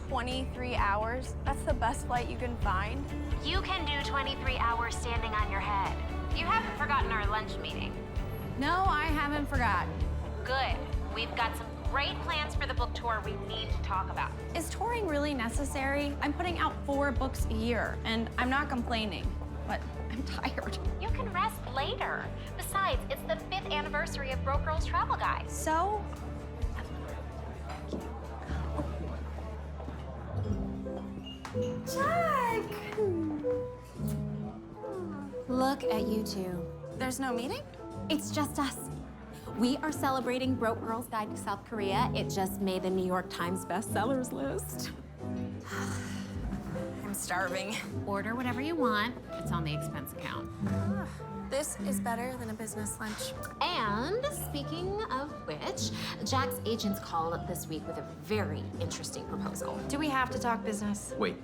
23 hours? That's the best flight you can find? You can do 23 hours standing on your head. You haven't forgotten our lunch meeting. No, I haven't forgotten. Good. We've got some great plans for the book tour we need to talk about. Is touring really necessary? I'm putting out 4 books a year, and I'm not complaining, but I'm tired. You can rest later. Besides, it's the 5th anniversary of Broke Girls Travel Guide. So? Jack! Look at you two. There's no meeting? It's just us. We are celebrating Broke Girls Guide to South Korea. It just made the New York Times bestsellers list. I'm starving. Order whatever you want. It's on the expense account. This is better than a business lunch. And speaking of which, Jack's agents called this week with a very interesting proposal. Do we have to talk business? Wait,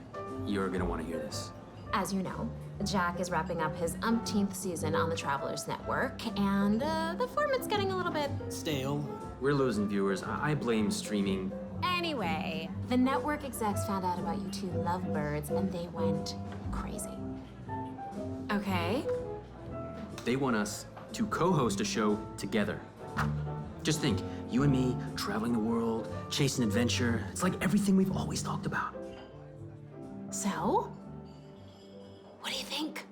you're gonna want to hear this. As you know, Jack is wrapping up his umpteenth season on the Travelers Network, and the format's getting a little bit Stale. We're losing viewers. I blame streaming. Anyway, the network execs found out about you two lovebirds, and they went crazy. Okay. They want us to co-host a show together. Just think, you and me traveling the world, chasing adventure. It's like everything we've always talked about. So, what do you think?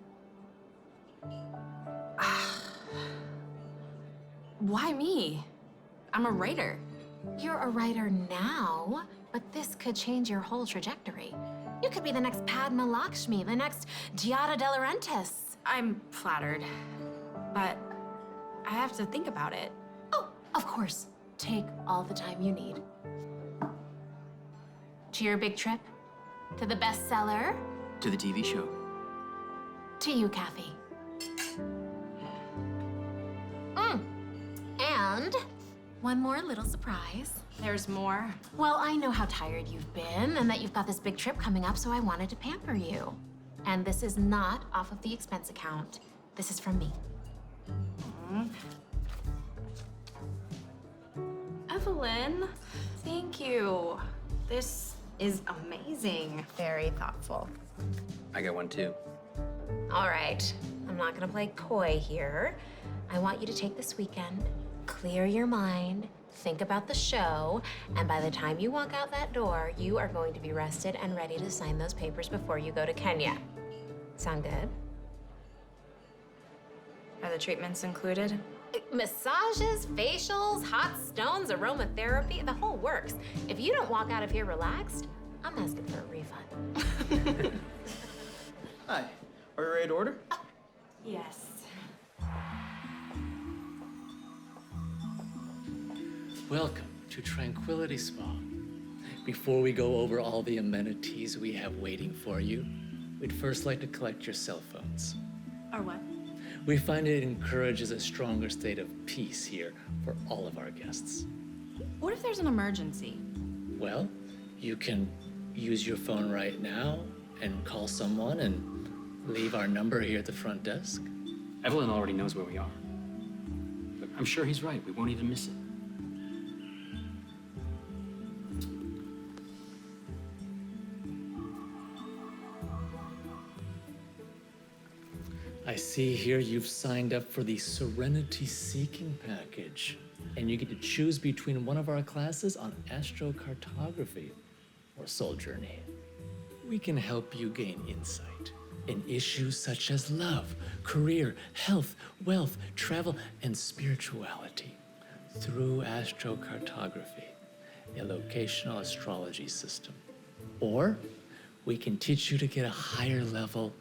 Why me? I'm a writer. You're a writer now, but this could change your whole trajectory. You could be the next Padma Lakshmi, the next Giada De Laurentiis. I'm flattered, but I have to think about it. Oh, of course. Take all the time you need. To your big trip? To the bestseller? To the TV show. To you, Kathy. And one more little surprise. There's more. Well, I know how tired you've been and that you've got this big trip coming up, so I wanted to pamper you. And this is not off of the expense account. This is from me. Evelyn, thank you. This is amazing. Very thoughtful. I got one too. All right, I'm not gonna play coy here. I want you to take this weekend, clear your mind, think about the show, and by the time you walk out that door, you are going to be rested and ready to sign those papers before you go to Kenya. Sound good? Are the treatments included? Massages, facials, hot stones, aromatherapy, the whole works. If you don't walk out of here relaxed, I'm asking for a refund. Hi. Are you ready to order? Yes. Welcome to Tranquility Spa. Before we go over all the amenities we have waiting for you, we'd first like to collect your cell phones. Or what? We find it encourages a stronger state of peace here for all of our guests. What if there's an emergency? Well, you can use your phone right now and call someone and leave our number here at the front desk. Evelyn already knows where we are. But I'm sure he's right. We won't even miss it. I see here you've signed up for the Serenity Seeking package, and you get to choose between one of our classes on astrocartography or soul journey. We can help you gain insight in issues such as love, career, health, wealth, travel, and spirituality through astrocartography, a locational astrology system. Or we can teach you to get a higher level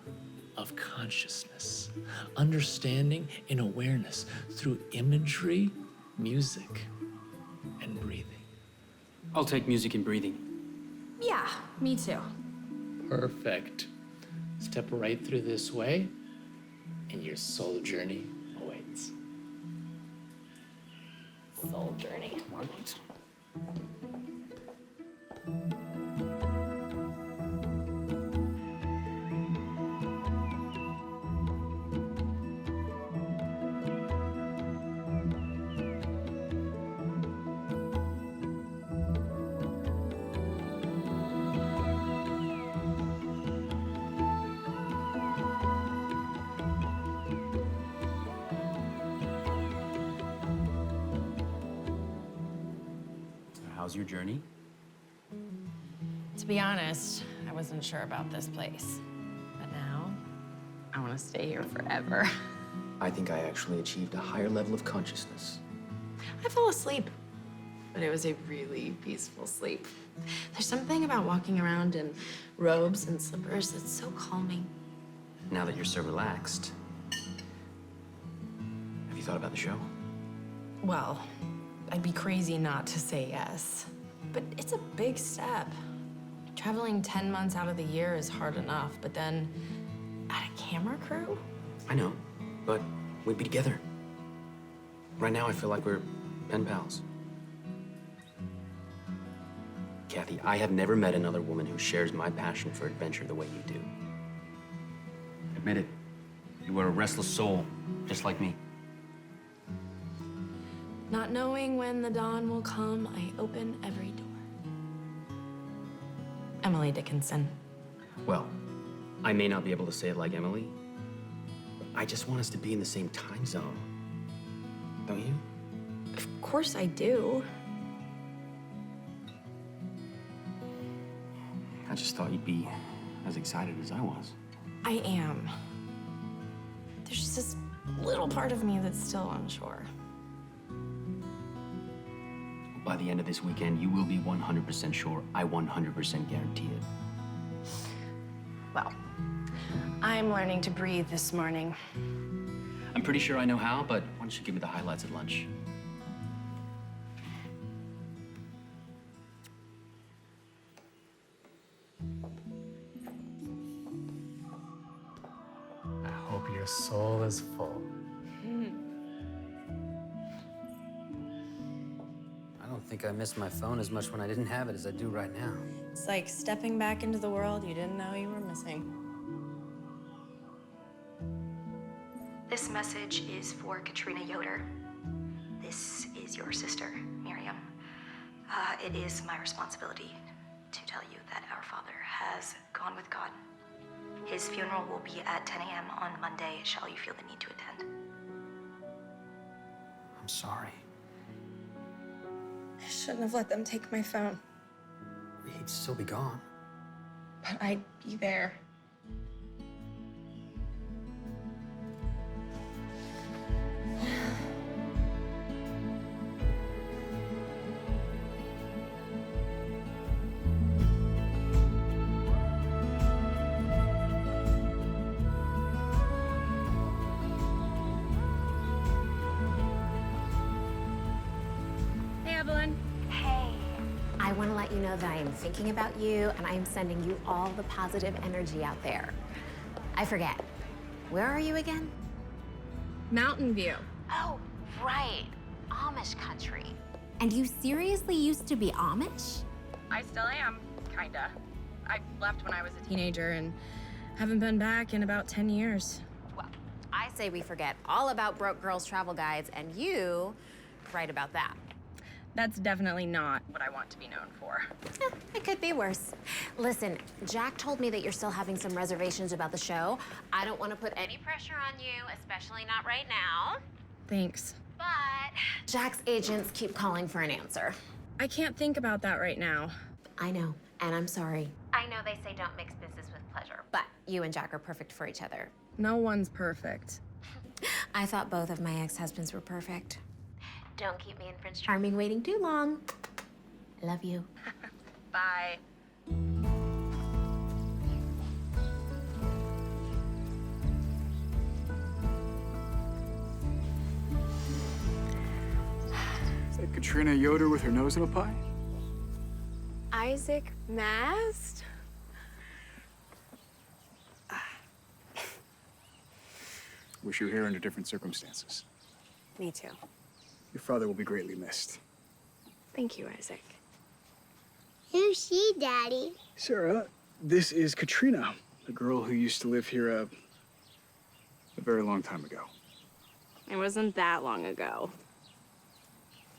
of consciousness, understanding and awareness through imagery, music, and breathing. I'll take music and breathing. Yeah, me too. Perfect. Step right through this way, and your soul journey awaits. Soul journey. How's your journey? To be honest, I wasn't sure about this place. But now, I want to stay here forever. I think I actually achieved a higher level of consciousness. I fell asleep, but it was a really peaceful sleep. There's something about walking around in robes and slippers that's so calming. Now that you're so relaxed, have you thought about the show? Well, I'd be crazy not to say yes. But it's a big step. Traveling 10 months out of the year is hard enough, but then add a camera crew? I know, but we'd be together. Right now, I feel like we're pen pals. Kathy, I have never met another woman who shares my passion for adventure the way you do. Admit it. You are a restless soul, just like me. Not knowing when the dawn will come, I open every door. Emily Dickinson. Well, I may not be able to say it like Emily, but I just want us to be in the same time zone. Don't you? Of course I do. I just thought you'd be as excited as I was. I am. There's just this little part of me that's still unsure. By the end of this weekend, you will be 100% sure. I 100% guarantee it. Well, I'm learning to breathe this morning. I'm pretty sure I know how, but why don't you give me the highlights at lunch? I hope your soul is full. I don't think I missed my phone as much when I didn't have it as I do right now. It's like stepping back into the world you didn't know you were missing. This message is for Katrina Yoder. This is your sister, Miriam. It is my responsibility to tell you that our father has gone with God. His funeral will be at 10 a.m. on Monday. Shall you feel the need to attend? I'm sorry. I shouldn't have let them take my phone, He'd still be gone. but I'd be there. Hey, Evelyn. Hey, I want to let you know that I am thinking about you and I am sending you all the positive energy out there. I forget. Where are you again? Mountain View. Oh, right. Amish country. And you seriously used to be Amish? I still am, kinda. I left when I was a teenager and haven't been back in about 10 years. Well, I say we forget all about broke girls travel guides and you write about that. That's definitely not what I want to be known for. It could be worse. Listen, Jack told me that you're still having some reservations about the show. I don't want to put any pressure on you, especially not right now. Thanks. But Jack's agents keep calling for an answer. I can't think about that right now. I know, and I'm sorry. I know they say don't mix business with pleasure, but you and Jack are perfect for each other. No one's perfect. I thought both of my ex-husbands were perfect. Don't keep me and Prince Charming waiting too long. I love you. Bye. Is that Katrina Yoder with her nose in a pie? Isaac Mast? Wish you were here under different circumstances. Me too. Your father will be greatly missed. Thank you, Isaac. Who's she, Daddy? Sarah, this is Katrina, the girl who used to live here a very long time ago. It wasn't that long ago.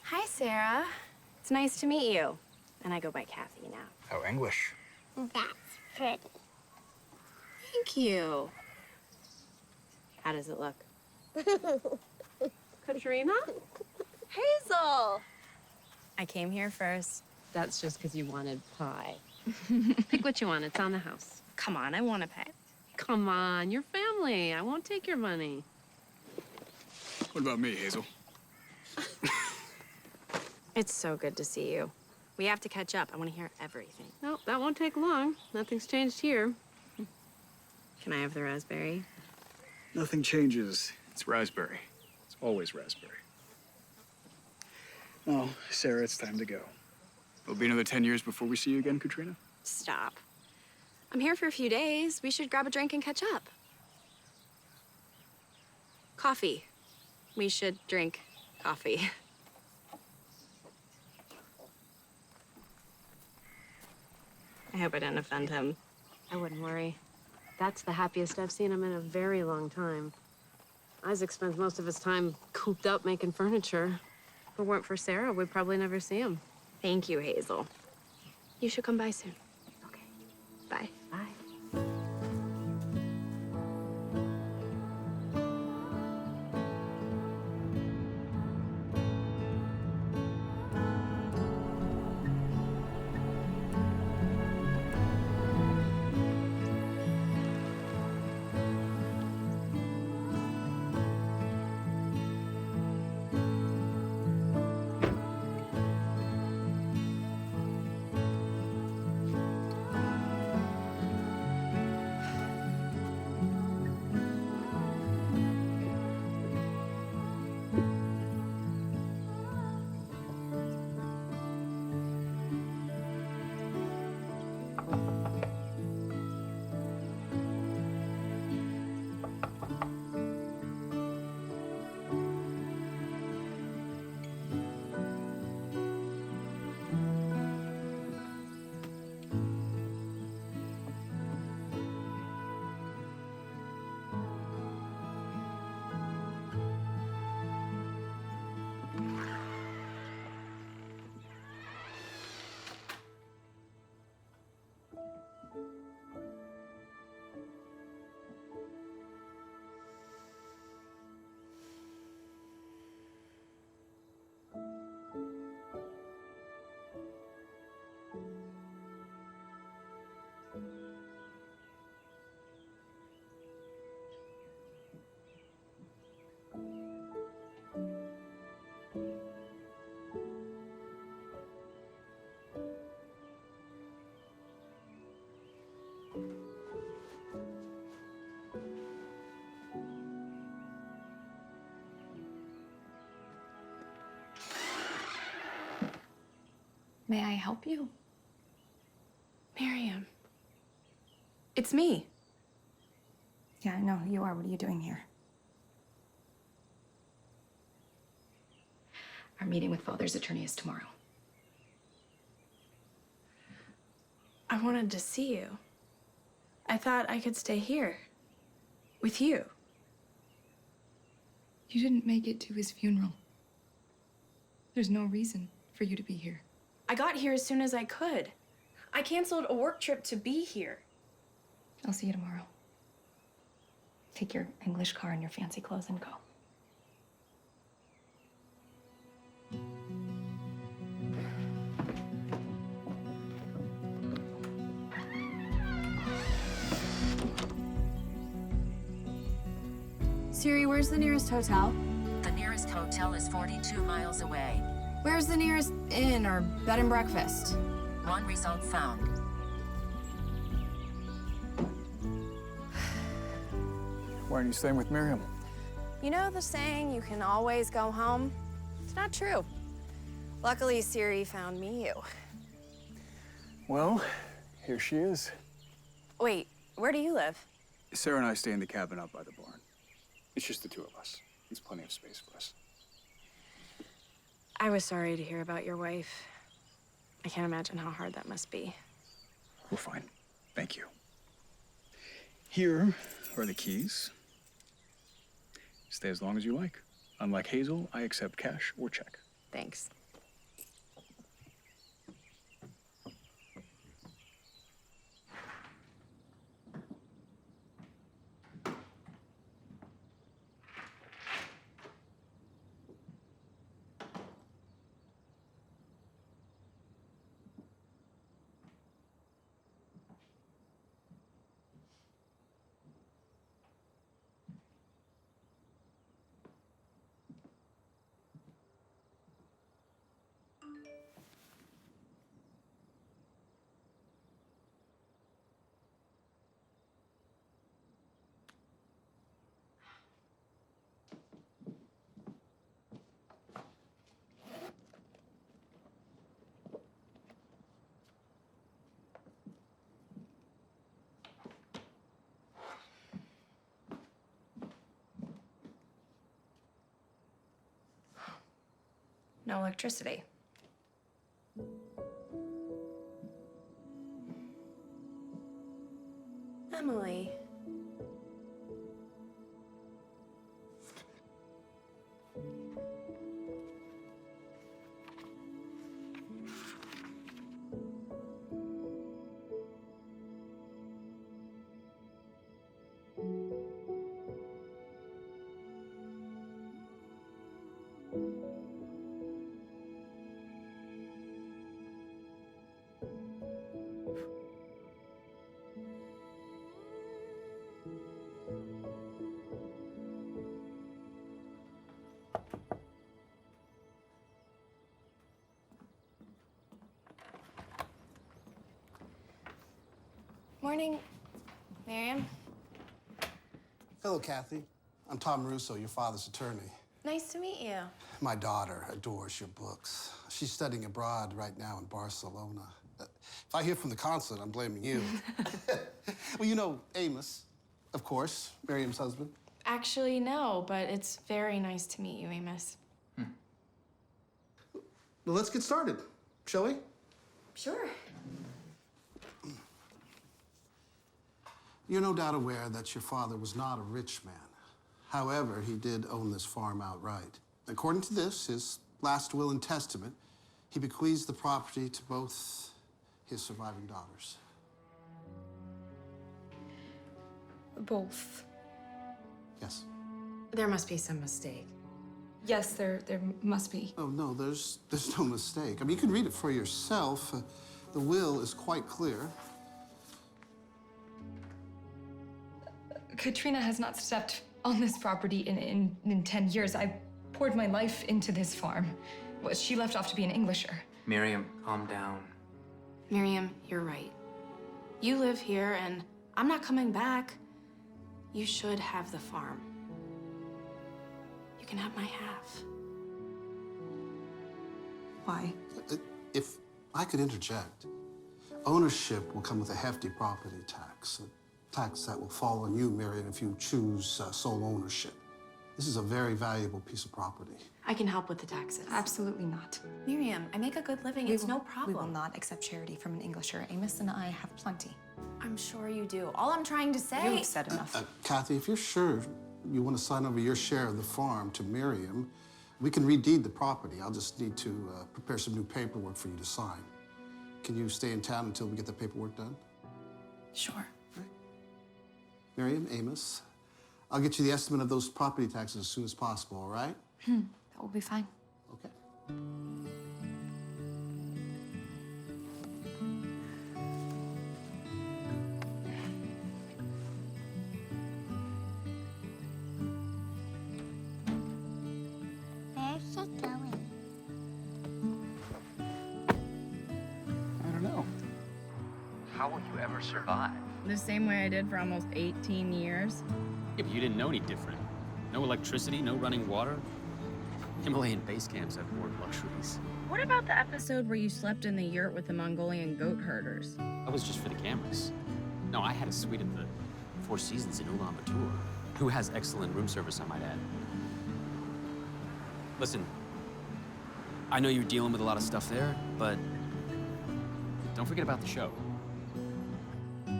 Hi, Sarah. It's nice to meet you. And I go by Kathy now. Oh, English. That's pretty. Thank you. How does it look? Katrina? Hazel! I came here first. That's just because you wanted pie. Pick what you want. It's on the house. Come on, I want a pet. Come on, you're family. I won't take your money. What about me, Hazel? It's so good to see you. We have to catch up. I want to hear everything. No, that won't take long. Nothing's changed here. Can I have the raspberry? Nothing changes. It's raspberry. It's always raspberry. Oh, Sarah, it's time to go. It'll be another 10 years before we see you again, Katrina. Stop. I'm here for a few days. We should grab a drink and catch up. Coffee. We should drink coffee. I hope I didn't offend him. I wouldn't worry. That's the happiest I've seen him in a very long time. Isaac spends most of his time cooped up making furniture. If it weren't for Sarah, we'd probably never see him. Thank you, Hazel. You should come by soon. Okay. Bye. Bye. May I help you? Miriam. It's me. Yeah, I know who you are. What are you doing here? Our meeting with Father's attorney is tomorrow. I wanted to see you. I thought I could stay here. With you. You didn't make it to his funeral. There's no reason for you to be here. I got here as soon as I could. I canceled a work trip to be here. I'll see you tomorrow. Take your English car and your fancy clothes and go. Siri, where's the nearest hotel? The nearest hotel is 42 miles away. Where's the nearest inn or bed and breakfast? One result found. Why aren't you staying with Miriam? You know the saying, you can always go home? It's not true. Luckily, Siri found me you. Well, here she is. Wait, where do you live? Sarah and I stay in the cabin out by the barn. It's just the two of us. There's plenty of space for us. I was sorry to hear about your wife. I can't imagine how hard that must be. We're fine. Thank you. Here are the keys. Stay as long as you like. Unlike Hazel, I accept cash or check. Thanks. no electricity. Emily. Morning, Miriam. Hello, Kathy. I'm Tom Russo, your father's attorney. Nice to meet you. My daughter adores your books. She's studying abroad right now in Barcelona. If I hear from the consulate, I'm blaming you. Well, you know Amos, of course, Miriam's husband. Actually, no, but it's very nice to meet you, Amos. Well, let's get started, shall we? Sure. You're no doubt aware that your father was not a rich man. However, he did own this farm outright. According to this, his last will and testament, he bequeaths the property to both his surviving daughters. Both. Yes. There must be some mistake. Yes, there must be. Oh, no, there's no mistake. I mean, you can read it for yourself. The will is quite clear. Katrina has not stepped on this property in 10 years. I poured my life into this farm. Well, she left off to be an Englisher. Miriam, calm down. Miriam, you're right. You live here, and I'm not coming back. You should have the farm. You can have my half. Why? If I could interject, ownership will come with a hefty property tax. A tax that will fall on you, Miriam, if you choose sole ownership. This is a very valuable piece of property. I can help with the taxes. Absolutely not. Miriam, I make a good living. It's no problem. We will not accept charity from an Englisher. Amos and I have plenty. I'm sure you do. All I'm trying to say... You've said enough. Kathy, if you're sure you want to sign over your share of the farm to Miriam, we can redeed the property. I'll just need to prepare some new paperwork for you to sign. Can you stay in town until we get the paperwork done? Sure. Right. Miriam, Amos, I'll get you the estimate of those property taxes as soon as possible, all right? That will be fine. Okay. Where's she going? I don't know. How will you ever survive? The same way I did for almost 18 years. Yeah, but you didn't know any different. No electricity, no running water. Himalayan base camps have more luxuries. What about the episode where you slept in the yurt with the Mongolian goat herders? That was just for the cameras. No, I had a suite at the Four Seasons in Ulaanbaatar, who has excellent room service, I might add. Listen, I know you're dealing with a lot of stuff there, but don't forget about the show.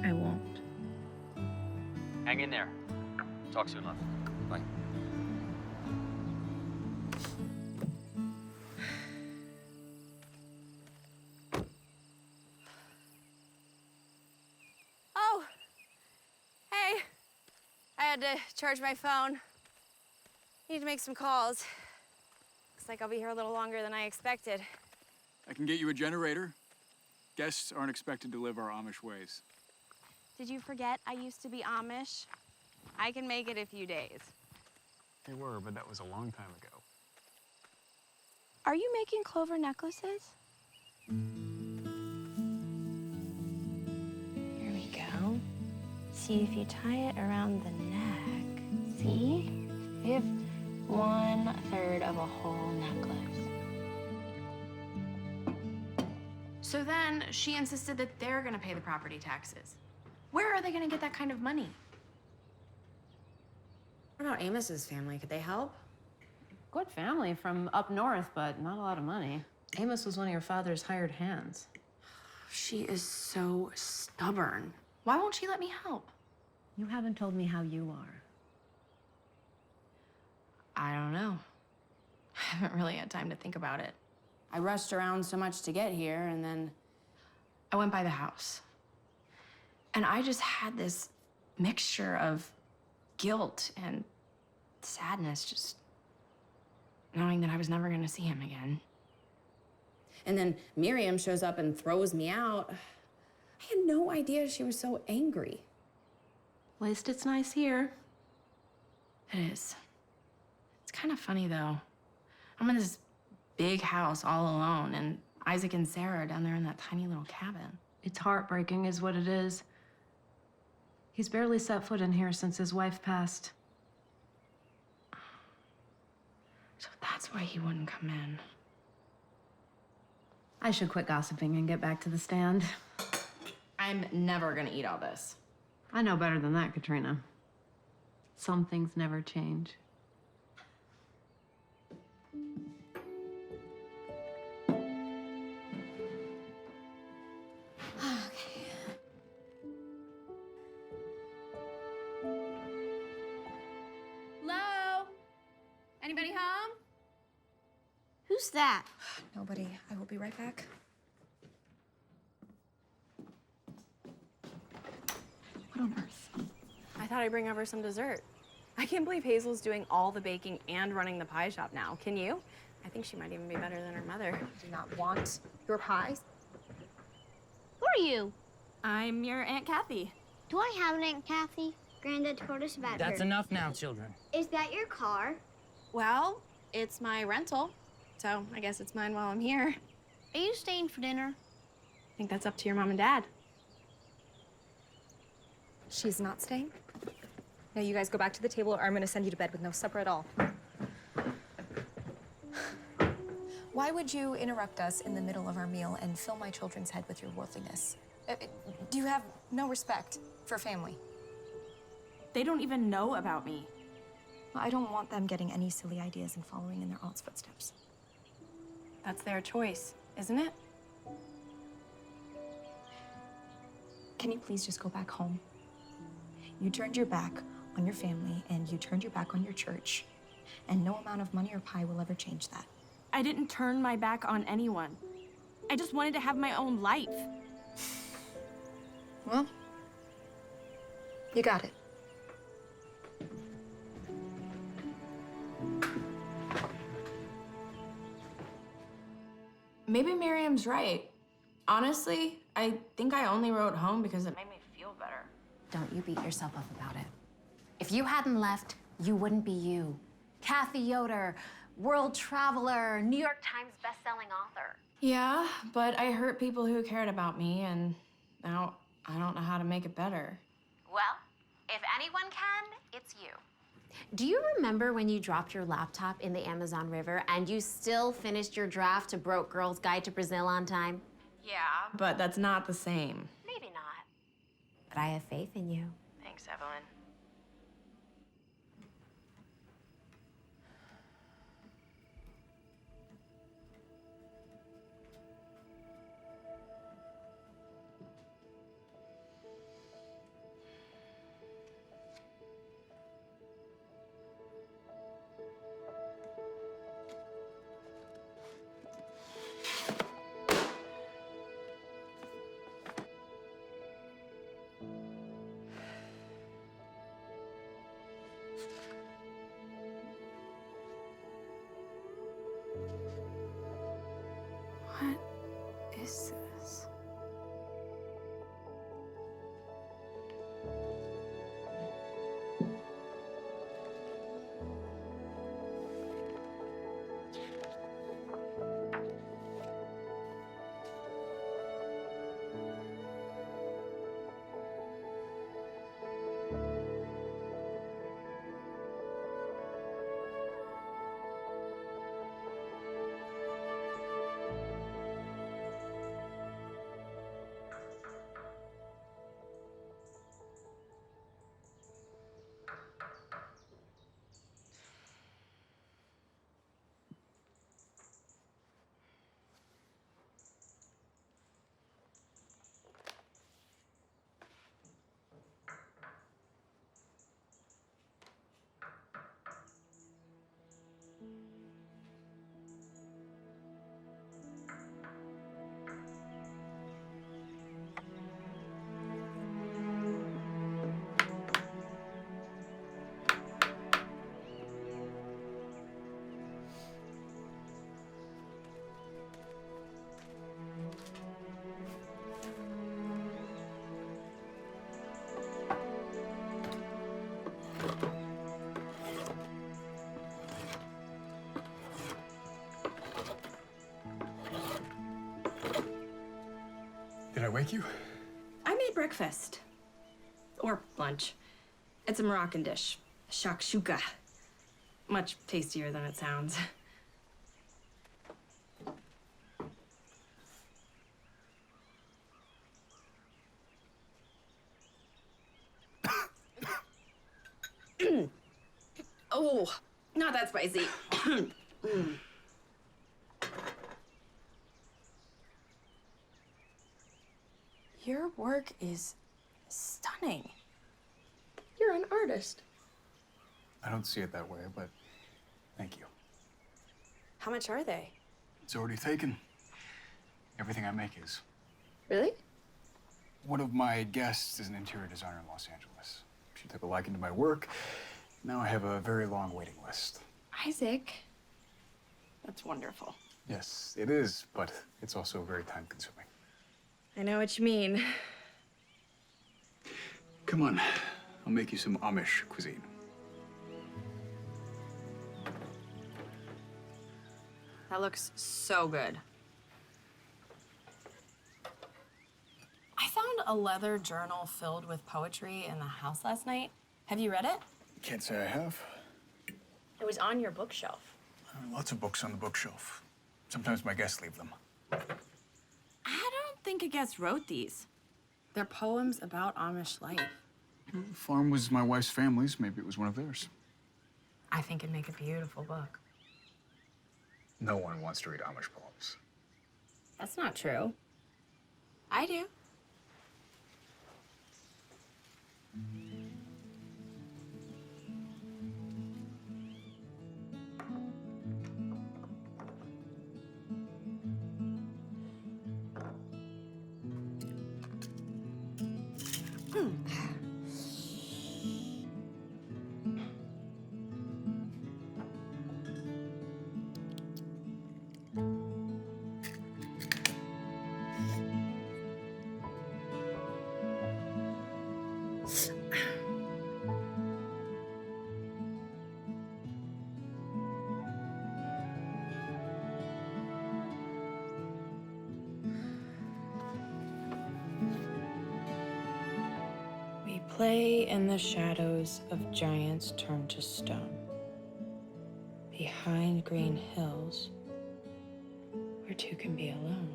I won't. Hang in there. Talk soon, love. Bye. Oh, hey. I had to charge my phone. Need to make some calls. Looks like I'll be here a little longer than I expected. I can get you a generator. Guests aren't expected to live our Amish ways. Did you forget I used to be Amish? I can make it a few days. They were, but that was a long time ago. Are you making clover necklaces? Here we go. See if you tie it around the neck. See? We have 1/3 of a whole necklace. So then she insisted that they're gonna pay the property taxes. Where are they gonna get that kind of money? What about Amos's family? Could they help? Good family from up north, but not a lot of money. Amos was one of your father's hired hands. She is so stubborn. Why won't she let me help? You haven't told me how you are. I don't know. I haven't really had time to think about it. I rushed around so much to get here, and then I went by the house. And I just had this mixture of guilt and sadness, just knowing that I was never gonna see him again. And then Miriam shows up and throws me out. I had no idea she was so angry. At least it's nice here. It is. It's kind of funny, though. I'm in this big house all alone, and Isaac and Sarah are down there in that tiny little cabin. It's heartbreaking is what it is. He's barely set foot in here since his wife passed. So that's why he wouldn't come in. I should quit gossiping and get back to the stand. I'm never gonna eat all this. I know better than that, Katrina. Some things never change. Hello? Anybody home? Who's that? Nobody. I will be right back. What on earth? I thought I'd bring over some dessert. I can't believe Hazel's doing all the baking and running the pie shop now. Can you? I think she might even be better than her mother. I do not want your pies. Who are you? I'm your Aunt Kathy. Do I have an Aunt Kathy? Granddad told us about That's her. enough now, children. Is that your car? Well, it's my rental, so I guess it's mine while I'm here. Are you staying for dinner? I think that's up to your mom and dad. She's not staying. Now you guys go back to the table or I'm gonna send you to bed with no supper at all. Why would you interrupt us in the middle of our meal and fill my children's head with your worldliness? Do you have no respect for family? They don't even know about me. Well, I don't want them getting any silly ideas and following in their aunt's footsteps. That's their choice, isn't it? Can you please just go back home? You turned your back on your family and you turned your back on your church. And no amount of money or pie will ever change that. I didn't turn my back on anyone. I just wanted to have my own life. Well, you got it. Maybe Miriam's right. Honestly, I think I only wrote home because it made me feel better. Don't you beat yourself up about it. If you hadn't left, you wouldn't be you. Kathy Yoder, world traveler, New York Times bestselling author. Yeah, but I hurt people who cared about me, and now I don't know how to make it better. Well, if anyone can, it's you. Do you remember when you dropped your laptop in the Amazon River and you still finished your draft to Broke Girl's Guide to Brazil on time? Yeah, but that's not the same. Maybe not. But I have faith in you. Thanks, Evelyn. wake you? I made breakfast. Or lunch. It's a Moroccan dish. Shakshuka. Much tastier than it sounds. Oh, not that spicy. Your work is stunning. You're an artist. I don't see it that way, but thank you. How much are they? It's already taken. Everything I make is. Really? One of my guests is an interior designer in Los Angeles. She took a liking to my work. Now I have a very long waiting list. Isaac. That's wonderful. Yes, it is, but it's also very time-consuming. I know what you mean. Come on, I'll make you some Amish cuisine. That looks so good. I found a leather journal filled with poetry in the house last night. Have you read it? Can't say I have. It was on your bookshelf. Lots of books on the bookshelf. Sometimes my guests leave them. I don't think a guest wrote these. They're poems about Amish life. Well, the farm was my wife's family's. Maybe it was one of theirs. I think it'd make a beautiful book. No one wants to read Amish poems. That's not true. I do. We play in the shadows of giants turned to stone, behind green hills where two can be alone.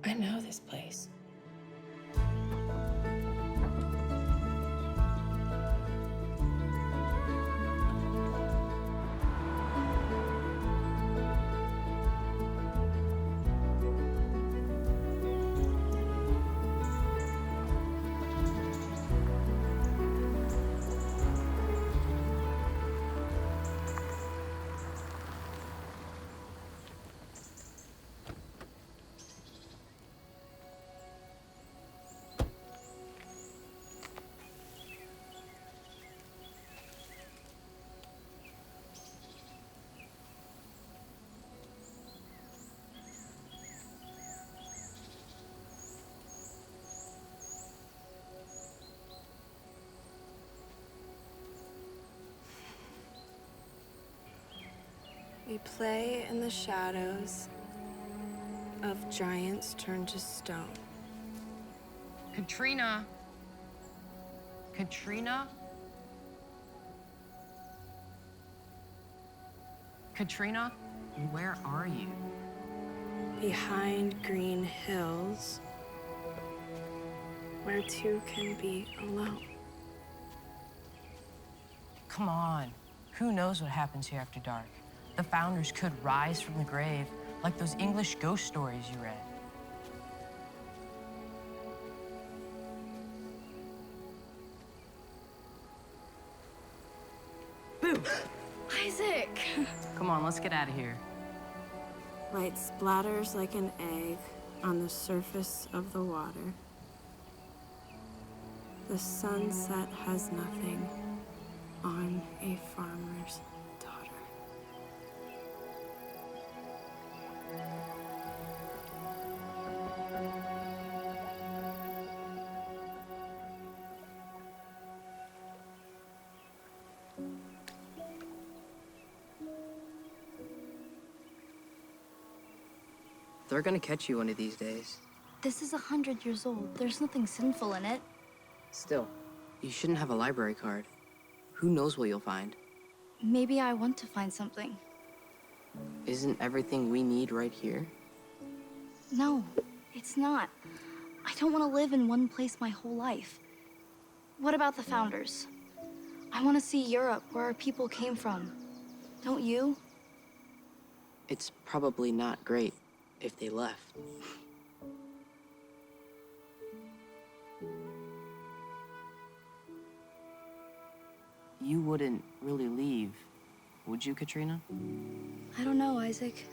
I know this place. We play in the shadows of giants turned to stone. Katrina. Katrina? Katrina, where are you? Behind green hills where two can be alone. Come on. Who knows what happens here after dark? The founders could rise from the grave, like those English ghost stories you read. Boom! Isaac! Come on, let's get out of here. Light splatters like an egg on the surface of the water. The sunset has nothing on a farmer's daughter. They're gonna catch you one of these days. This is 100 years old. There's nothing sinful in it. Still, you shouldn't have a library card. Who knows what you'll find? Maybe I want to find something. Isn't everything we need right here? No, it's not. I don't want to live in one place my whole life. What about the founders? I want to see Europe, where our people came from. Don't you? It's probably not great if they left. You wouldn't really leave, would you, Katrina? I don't know, Isaac.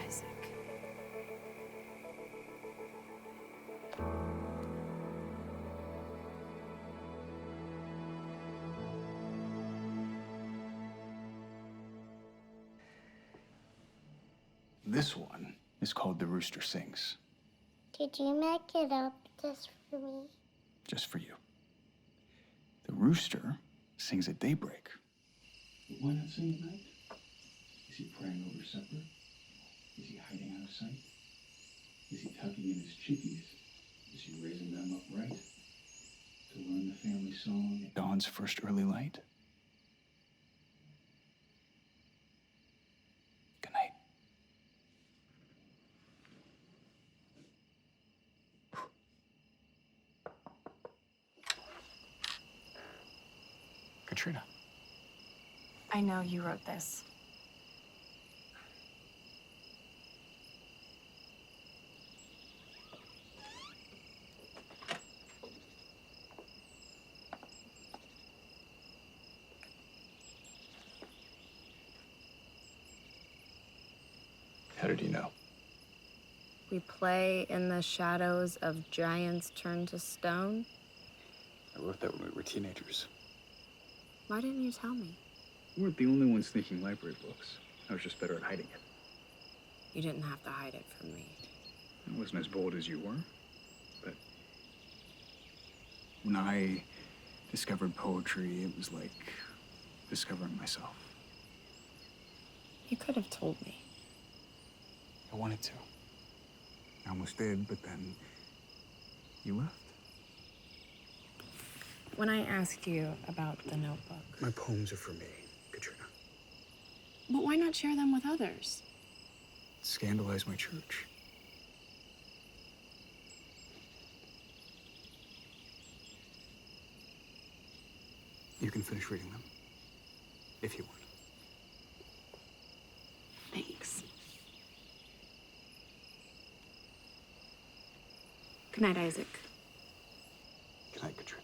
Isaac. This one is called The Rooster Sings, Did you make it up just for me? just for you. The rooster sings at daybreak. But why not sing at night? Is he praying over supper? Is he hiding out of sight? Is he tucking in his chickies? Is he raising them upright to learn the family song at dawn's first early light? Good night. Katrina. I know you wrote this. How did you know? We play in the shadows of giants turned to stone. I wrote that when we were teenagers. Why didn't you tell me? We weren't the only ones sneaking library books. I was just better at hiding it. You didn't have to hide it from me. I wasn't as bold as you were, but when I discovered poetry, it was like discovering myself. You could have told me. I wanted to. I almost did, but then you left. When I asked you about the notebook. My poems are for me, Katrina. But why not share them with others? Scandalize my church. You can finish reading them, if you want. Thanks. Good night, Isaac. Good night, Katrina.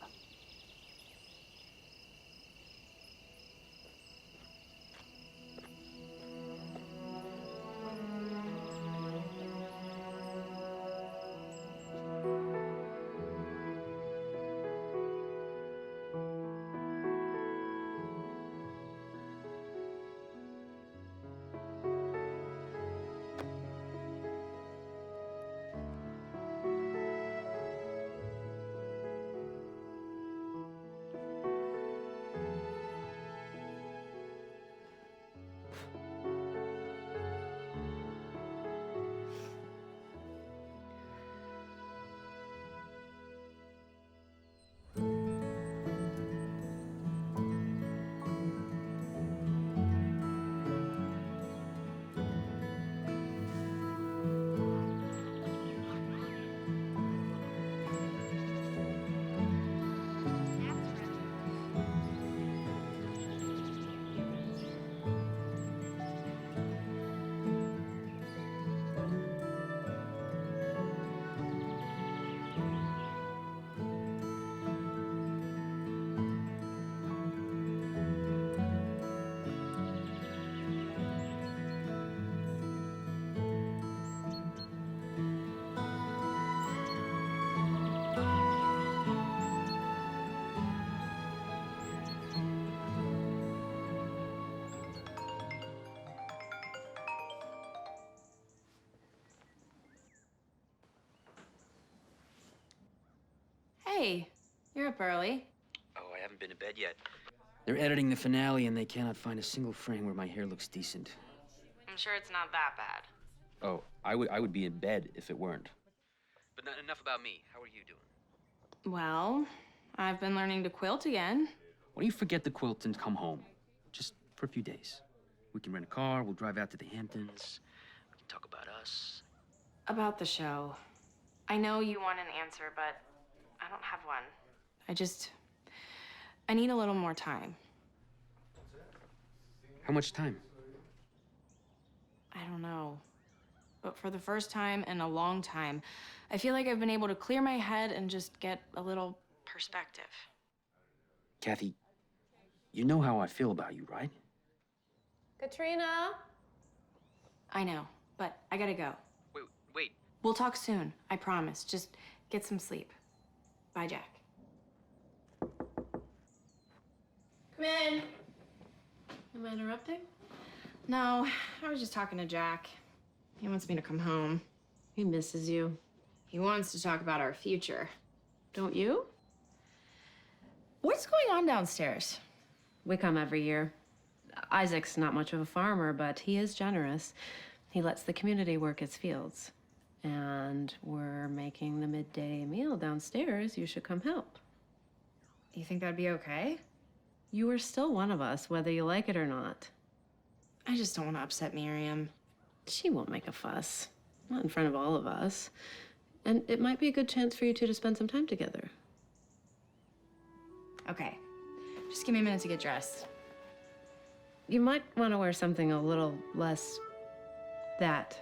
Hey, you're up early. Oh, I haven't been to bed yet. They're editing the finale and they cannot find a single frame where my hair looks decent. I'm sure it's not that bad. Oh, I would be in bed if it weren't. But not enough about me. How are you doing? Well, I've been learning to quilt again. Why don't you forget the quilt and come home? Just for a few days. We can rent a car, we'll drive out to the Hamptons. We can talk about us. About the show. I know you want an answer, but I don't have one. I need a little more time. How much time? I don't know. But for the first time in a long time, I feel like I've been able to clear my head and just get a little perspective. Kathy, you know how I feel about you, right? Katrina? I know, but I gotta go. Wait. We'll talk soon, I promise. Just get some sleep. Bye, Jack. Come in. Am I interrupting? No, I was just talking to Jack. He wants me to come home. He misses you. He wants to talk about our future. Don't you? What's going on downstairs? We come every year. Isaac's not much of a farmer, but he is generous. He lets the community work its fields. And we're making the midday meal downstairs. You should come help. You think that'd be okay? You are still one of us, whether you like it or not. I just don't want to upset Miriam. She won't make a fuss. Not in front of all of us. And it might be a good chance for you two to spend some time together. Okay. Just give me a minute to get dressed. You might want to wear something a little less that.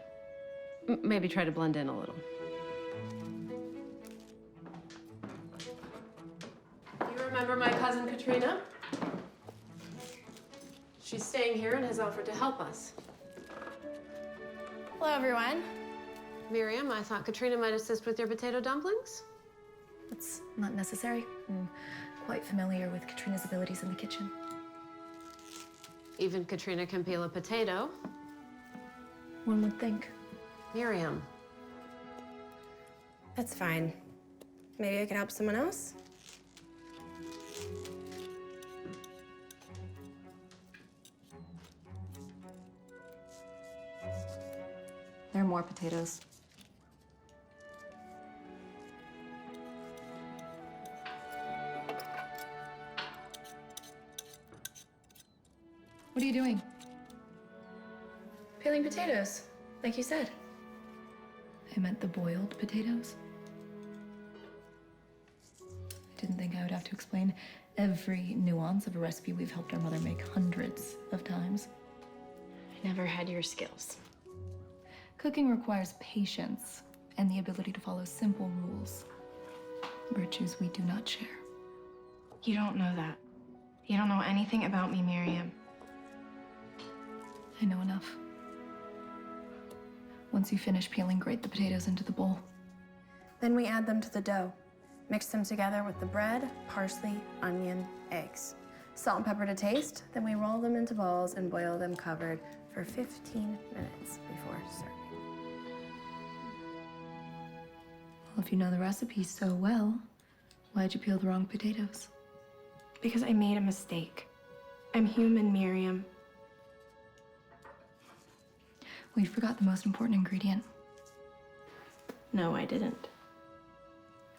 Maybe try to blend in a little. You remember my cousin Katrina? She's staying here and has offered to help us. Hello, everyone. Miriam, I thought Katrina might assist with your potato dumplings. It's not necessary. I'm quite familiar with Katrina's abilities in the kitchen. Even Katrina can peel a potato. One would think. Miriam. That's fine. Maybe I could help someone else? There are more potatoes. What are you doing? Peeling potatoes, like you said. I meant the boiled potatoes. I didn't think I would have to explain every nuance of a recipe we've helped our mother make hundreds of times. I never had your skills. Cooking requires patience and the ability to follow simple rules, virtues we do not share. You don't know that. You don't know anything about me, Miriam. I know enough. Once you finish peeling, grate the potatoes into the bowl. Then we add them to the dough. Mix them together with the bread, parsley, onion, eggs. Salt and pepper to taste, then we roll them into balls and boil them covered for 15 minutes before serving. Well, if you know the recipe so well, why'd you peel the wrong potatoes? Because I made a mistake. I'm human, Miriam. Well, you forgot the most important ingredient. No, I didn't.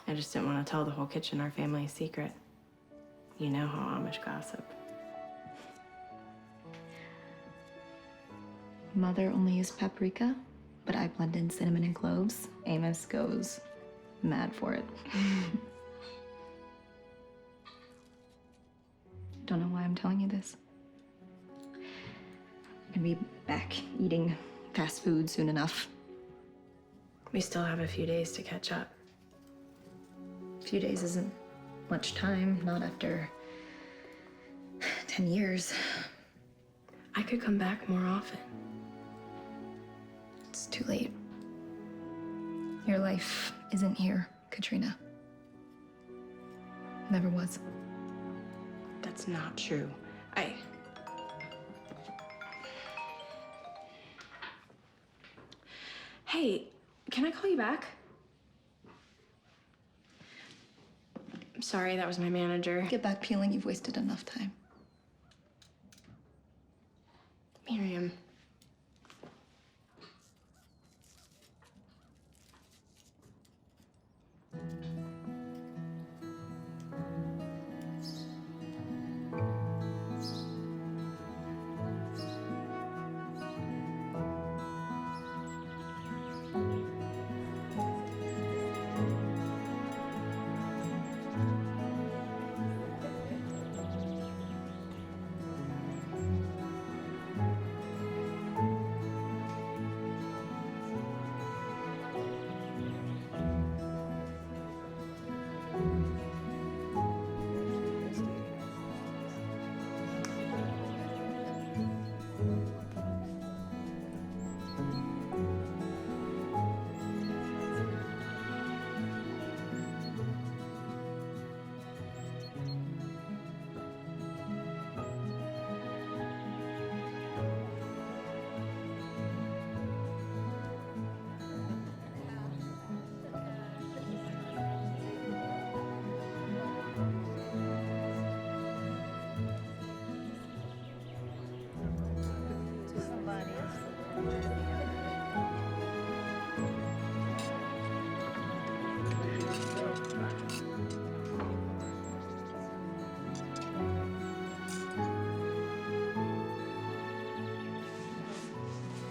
I just didn't want to tell the whole kitchen our family secret. You know how Amish gossip. Mother only used paprika, but I blend in cinnamon and cloves. Amos goes mad for it. Don't know why I'm telling you this. I'm gonna be back eating fast food soon enough. We still have a few days to catch up. A few days isn't much time, not after 10 years. I could come back more often. It's too late. Your life isn't here, Katrina. Never was. That's not true. Hey, can I call you back? Sorry, that was my manager. Get back peeling, you've wasted enough time. Miriam.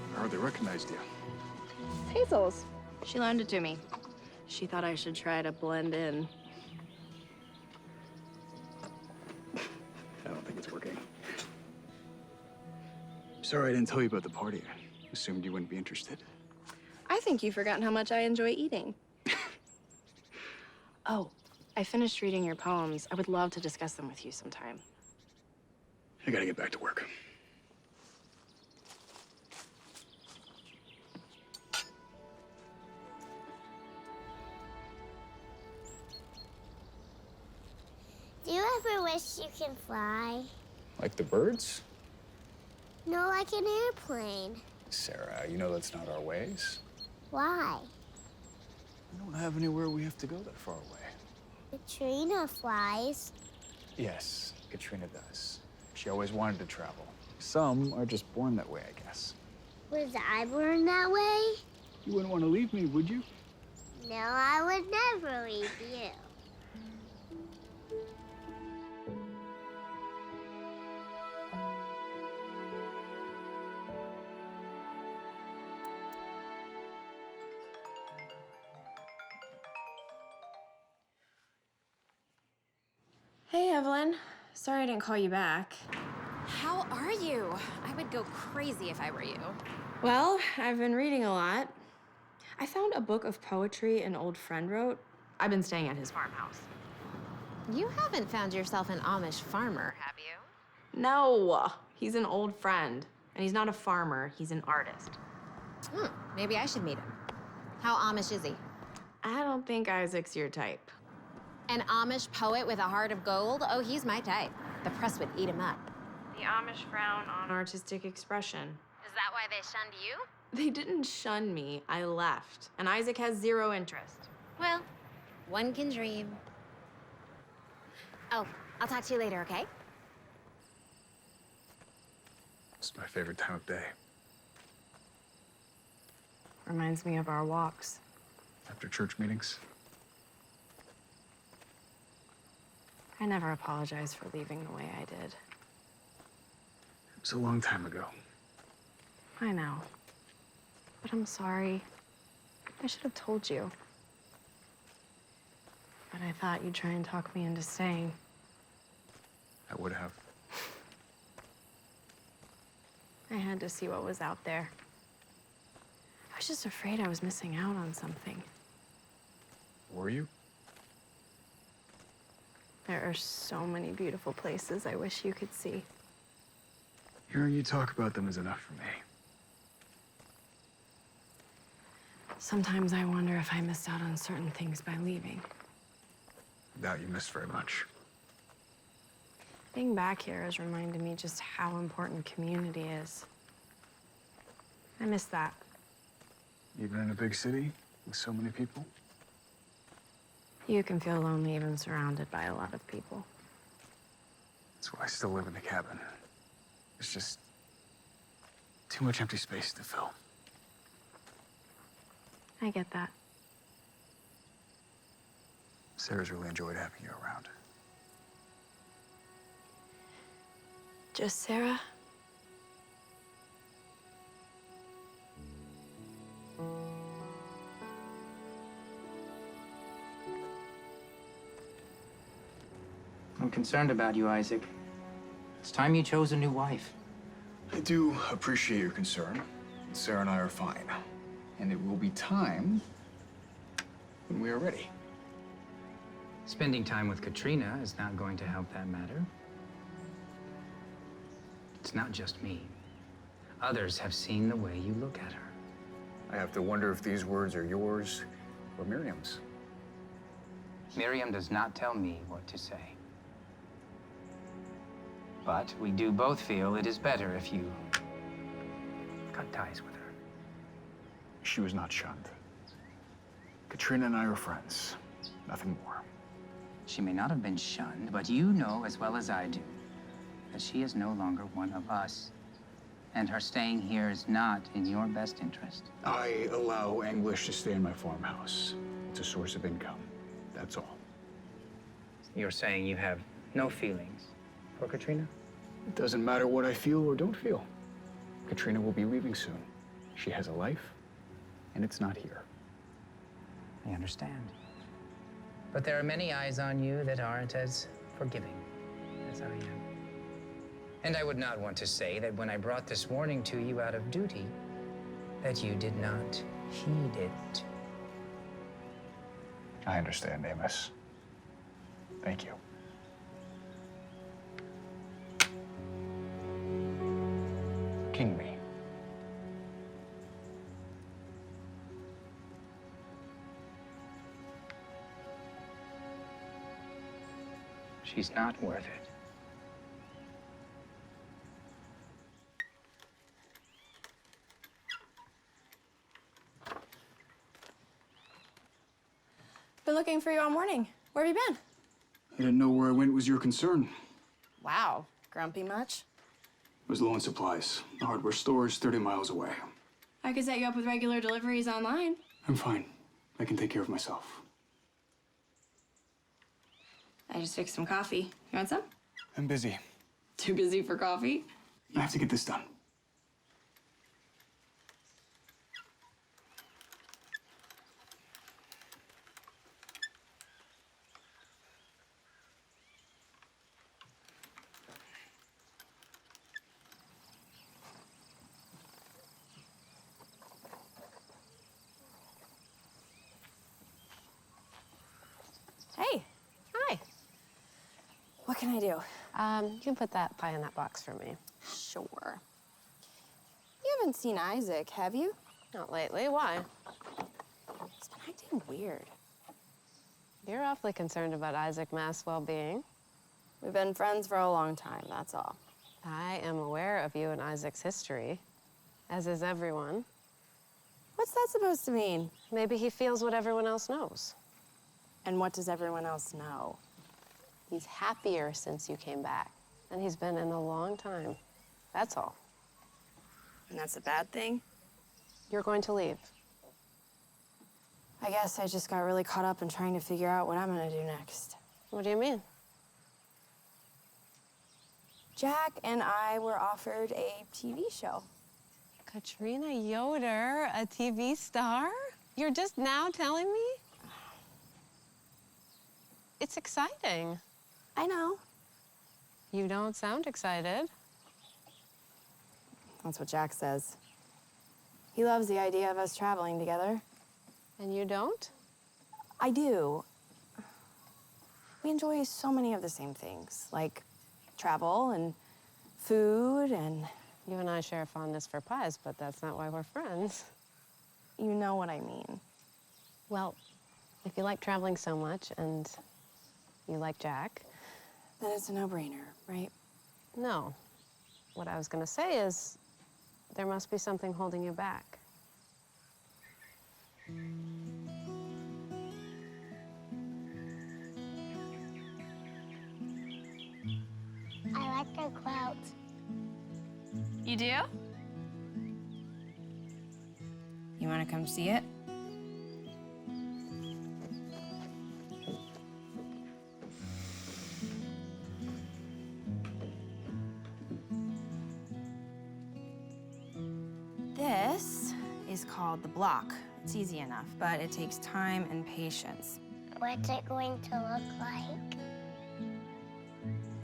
I hardly recognized you. Hazel's. She loaned it to me. She thought I should try to blend in. I don't think it's working. Sorry I didn't tell you about the party. I assumed you wouldn't be interested. I think you've forgotten how much I enjoy eating. Oh, I finished reading your poems. I would love to discuss them with you sometime. I gotta get back to work. Do you ever wish you can fly? Like the birds? No, like an airplane. Sarah, you know that's not our ways. Why? We don't have anywhere we have to go that far away. Katrina flies. Yes, Katrina does. She always wanted to travel. Some are just born that way, I guess. Was I born that way? You wouldn't want to leave me, would you? No, I would never leave you. Hey, Evelyn. Sorry I didn't call you back. How are you? I would go crazy if I were you. Well, I've been reading a lot. I found a book of poetry an old friend wrote. I've been staying at his farmhouse. You haven't found yourself an Amish farmer, have you? No, he's an old friend. And he's not a farmer, he's an artist. Maybe I should meet him. How Amish is he? I don't think Isaac's your type. An Amish poet with a heart of gold? Oh, he's my type. The press would eat him up. The Amish frown on artistic expression. Is that why they shunned you? They didn't shun me, I left. And Isaac has zero interest. Well, one can dream. Oh, I'll talk to you later, okay? It's my favorite time of day. Reminds me of our walks. After church meetings. I never apologized for leaving the way I did. It was a long time ago. I know. But I'm sorry. I should have told you. But I thought you'd try and talk me into staying. I would have. I had to see what was out there. I was just afraid I was missing out on something. Were you? There are so many beautiful places I wish you could see. Hearing you talk about them is enough for me. Sometimes I wonder if I missed out on certain things by leaving. I doubt you missed very much. Being back here has reminded me just how important community is. I miss that. Even in a big city with so many people? You can feel lonely even surrounded by a lot of people. That's why I still live in the cabin. There's just too much empty space to fill. I get that. Sarah's really enjoyed having you around. Just Sarah? I'm concerned about you, Isaac. It's time you chose a new wife. I do appreciate your concern. Sarah and I are fine. And it will be time when we are ready. Spending time with Katrina is not going to help that matter. It's not just me. Others have seen the way you look at her. I have to wonder if these words are yours or Miriam's. Miriam does not tell me what to say. But we do both feel it is better if you cut ties with her. She was not shunned. Katrina and I are friends. Nothing more. She may not have been shunned, but you know as well as I do that she is no longer one of us. And her staying here is not in your best interest. I allow English to stay in my farmhouse. It's a source of income. That's all. You're saying you have no feelings for Katrina? It doesn't matter what I feel or don't feel. Katrina will be leaving soon. She has a life, and it's not here. I understand. But there are many eyes on you that aren't as forgiving as I am. And I would not want to say that when I brought this warning to you out of duty, that you did not heed it. I understand, Amos. Thank you. King me. She's not worth it. Been looking for you all morning. Where have you been? I didn't know where I went was your concern. Wow, grumpy much? I was low on supplies. The hardware store is 30 miles away. I could set you up with regular deliveries online. I'm fine. I can take care of myself. I just fixed some coffee. You want some? I'm busy. Too busy for coffee? I have to get this done. Hey. Hi. What can I do? You can put that pie in that box for me. Sure. You haven't seen Isaac, have you? Not lately. Why? He's been acting weird. You're awfully concerned about Isaac Mass' well-being. We've been friends for a long time, that's all. I am aware of you and Isaac's history, as is everyone. What's that supposed to mean? Maybe he feels what everyone else knows. And what does everyone else know? He's happier since you came back than he's been in a long time. That's all. And that's a bad thing? You're going to leave. I guess I just got really caught up in trying to figure out what I'm gonna do next. What do you mean? Jack and I were offered a TV show. Katrina Yoder, a TV star? You're just now telling me? It's exciting. I know. You don't sound excited. That's what Jack says. He loves the idea of us traveling together. And you don't? I do. We enjoy so many of the same things, like travel and food and... You and I share a fondness for pies, but that's not why we're friends. You know what I mean. Well, if you like traveling so much and you like Jack... Then it's a no-brainer, right? No. What I was gonna say is there must be something holding you back. a quilt. You do? You want to come see it? This is called the block. It's easy enough, but it takes time and patience. What's it going to look like?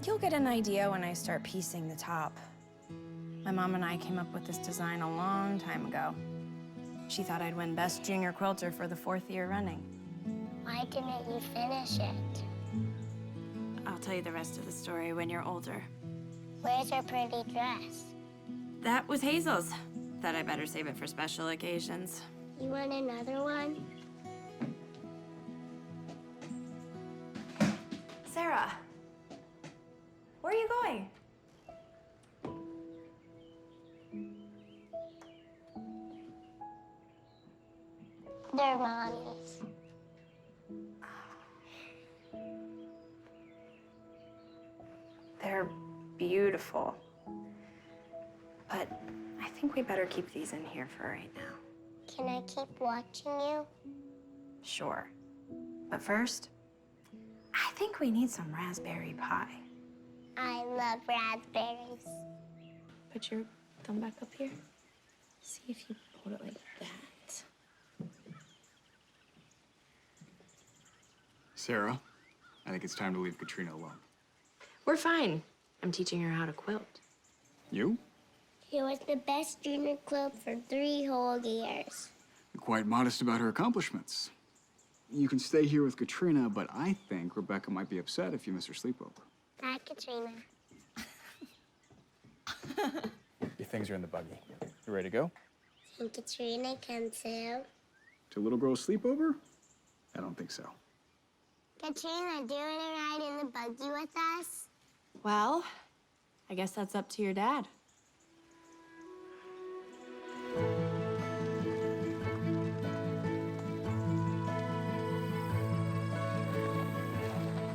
You'll get an idea when I start piecing the top. My mom and I came up with this design a long time ago. She thought I'd win Best Junior Quilter for the 4th year running. Why didn't you finish it? I'll tell you the rest of the story when you're older. Where's her pretty dress? That was Hazel's. Thought I better save it for special occasions. You want another one? Sarah, where are you going? They're mommy's. They're beautiful. But I think we better keep these in here for right now. Can I keep watching you? Sure. But first, I think we need some raspberry pie. I love raspberries. Put your thumb back up here. See if you hold it like that. Sarah, I think it's time to leave Katrina alone. We're fine. I'm teaching her how to quilt. You? She was the best junior quilt for 3 whole years. You're quite modest about her accomplishments. You can stay here with Katrina, but I think Rebecca might be upset if you miss her sleepover. Bye, Katrina. Your things are in the buggy. You ready to go? Can Katrina come too? To little girl's sleepover? I don't think so. Katrina, do you want to ride in the buggy with us? Well, I guess that's up to your dad.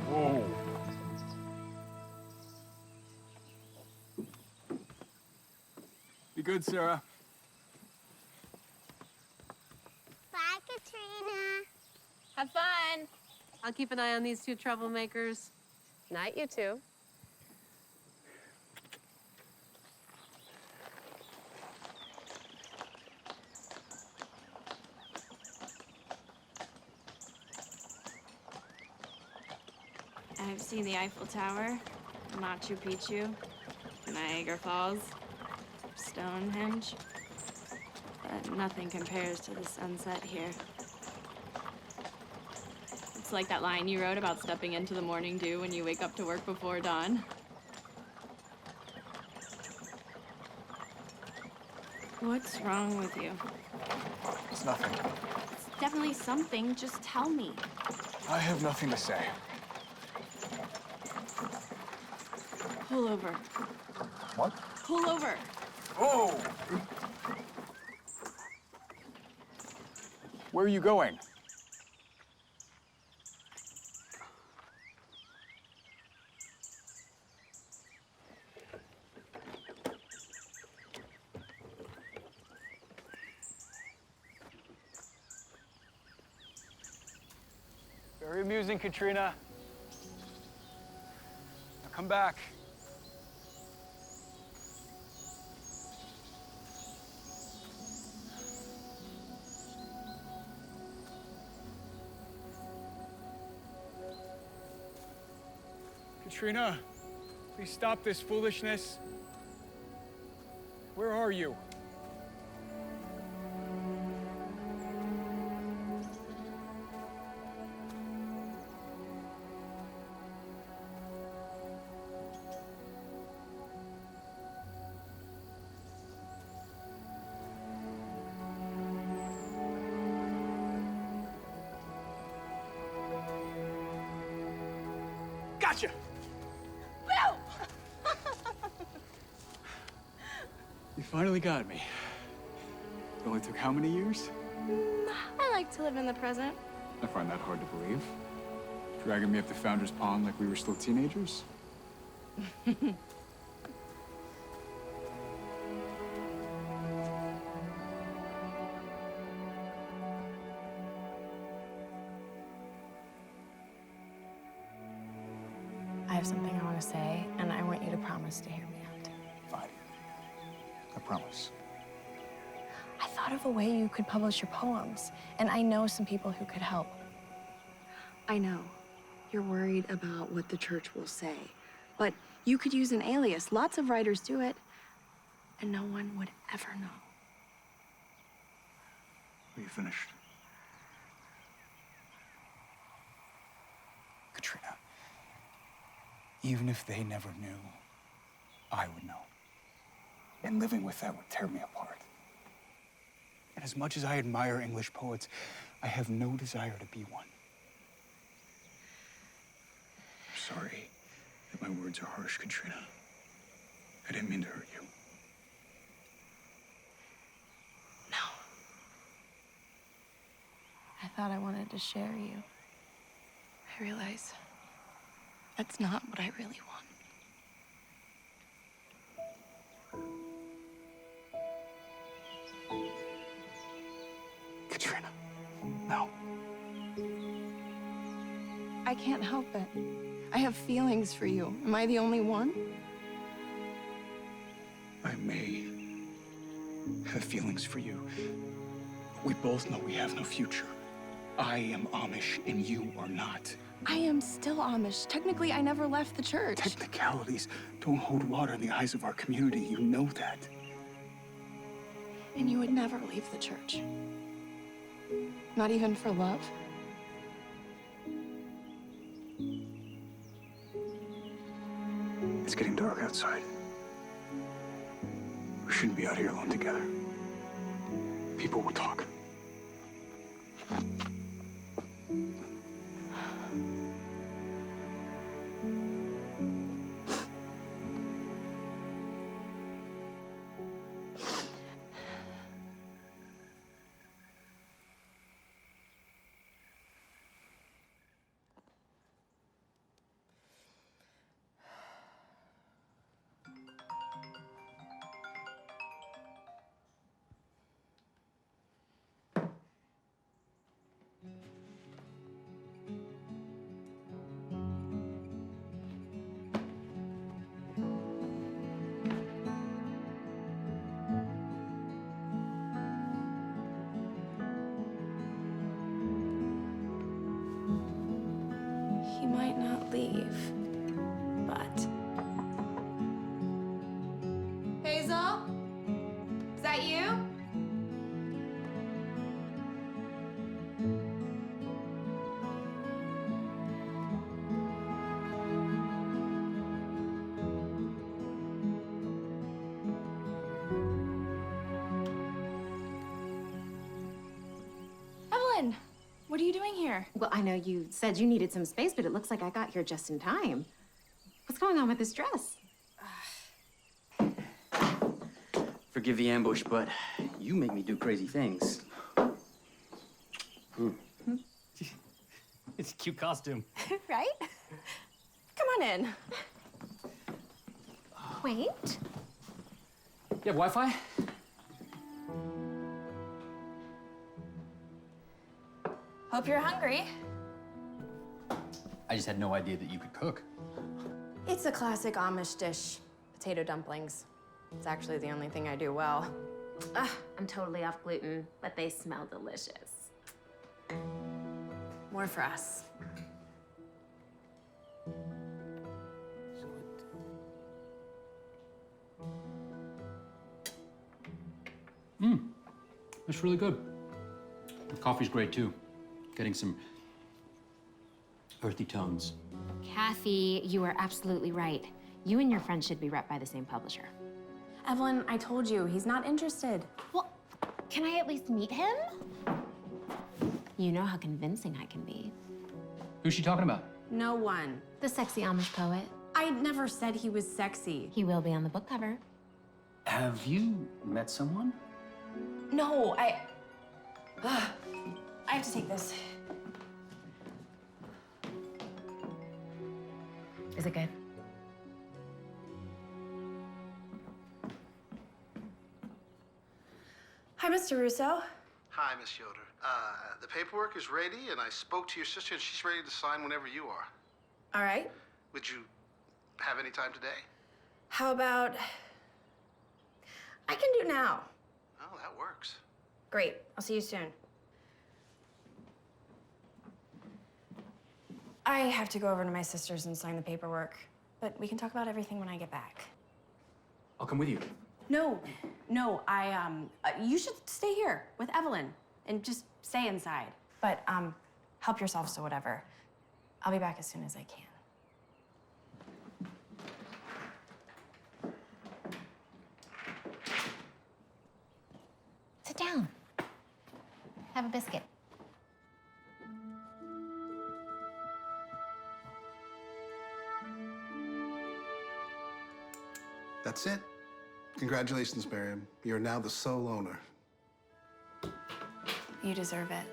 Whoa. Be good, Sarah. Bye, Katrina. Have fun. I'll keep an eye on these 2 troublemakers. Night, you 2. I've seen the Eiffel Tower, Machu Picchu, Niagara Falls, Stonehenge, but nothing compares to the sunset here. It's like that line you wrote about stepping into the morning dew when you wake up to work before dawn. What's wrong with you? It's nothing. It's definitely something. Just tell me. I have nothing to say. Pull over. What? Pull over. Oh! Where are you going? Very amusing, Katrina. Now come back. Katrina, please stop this foolishness. Where are you? Gotcha! You finally got me. It only took how many years? I like to live in the present. I find that hard to believe. Dragging me up the Founder's Pond like we were still teenagers? have something I want to say, and I want you to promise to hear me out. Fine. I promise. I thought of a way you could publish your poems, and I know some people who could help. I know. You're worried about what the church will say, but you could use an alias. Lots of writers do it, and no one would ever know. Are you finished? Katrina, even if they never knew, I would know. And living with that would tear me apart. And as much as I admire English poets, I have no desire to be one. I'm sorry that my words are harsh, Katrina. I didn't mean to hurt you. No. I thought I wanted to share you. I realize that's not what I really want. Katrina, no. I can't help it. I have feelings for you. Am I the only one? I may have feelings for you. We both know we have no future. I am Amish and you are not. I am still Amish. Technically, I never left the church. Technicalities don't hold water in the eyes of our community. You know that. And you would never leave the church. Not even for love? It's getting dark outside. We shouldn't be out here alone together. People will talk. He might not leave, but... Hazel? Is that you? Evelyn, what are you doing here? Well, I know you said you needed some space, but it looks like I got here just in time. What's going on with this dress? Forgive the ambush, but you make me do crazy things. It's a cute costume. Right? Come on in. Wait. You have Wi-Fi? Hope you're hungry. I just had no idea that you could cook. It's a classic Amish dish, potato dumplings. It's actually the only thing I do well. Ugh, I'm totally off gluten, but they smell delicious. More for us. It's really good. The coffee's great too. Getting some earthy tones. Kathy, you are absolutely right. You and your friend should be rep by the same publisher. Evelyn, I told you, he's not interested. Well, can I at least meet him? You know how convincing I can be. Who's she talking about? No one. The sexy Amish poet. I never said he was sexy. He will be on the book cover. Have you met someone? No, I have to take this. Is it good? Hi, Mr. Russo. Hi, Miss Yoder. The paperwork is ready, and I spoke to your sister, and she's ready to sign whenever you are. All right. Would you have any time today? How about... I can do now. Oh, that works. Great. I'll see you soon. I have to go over to my sister's and sign the paperwork, but we can talk about everything when I get back. I'll come with you. No, you should stay here with Evelyn and just stay inside. But, help yourself, so whatever. I'll be back as soon as I can. Sit down. Have a biscuit. That's it. Congratulations, Miriam. You're now the sole owner. You deserve it.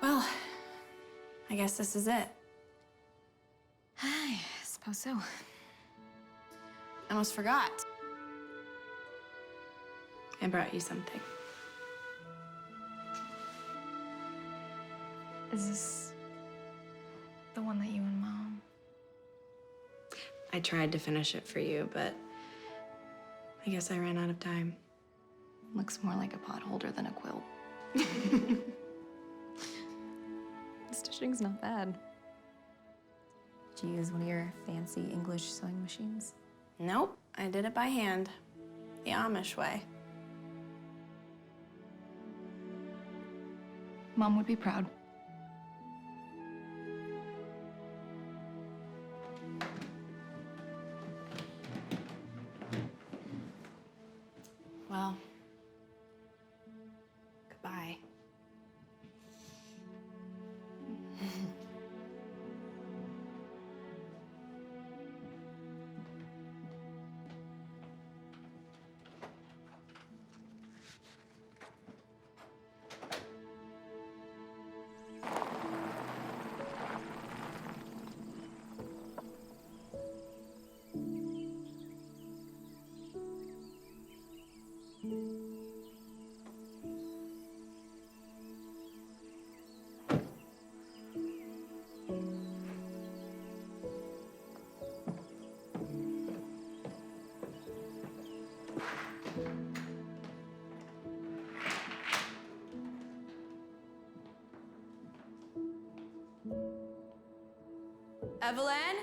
Well, I guess this is it. I suppose so. I almost forgot. I brought you something. Is this the one that you and Mom? I tried to finish it for you, but I guess I ran out of time. Looks more like a pot holder than a quilt. The stitching's not bad. Did you use one of your fancy English sewing machines? Nope, I did it by hand, the Amish way. Mom would be proud. Well, goodbye. Evelyn?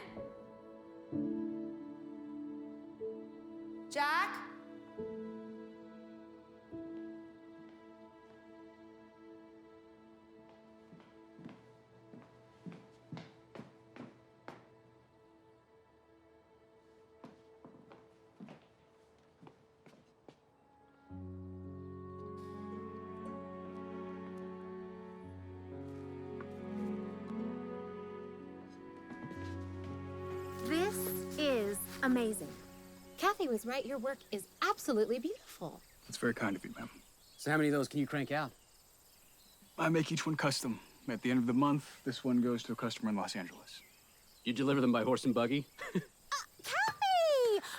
Jack? This is amazing. Kathy was right. Your work is absolutely beautiful. That's very kind of you, ma'am. So how many of those can you crank out? I make each one custom. At the end of the month, this one goes to a customer in Los Angeles. You deliver them by horse and buggy? Kathy!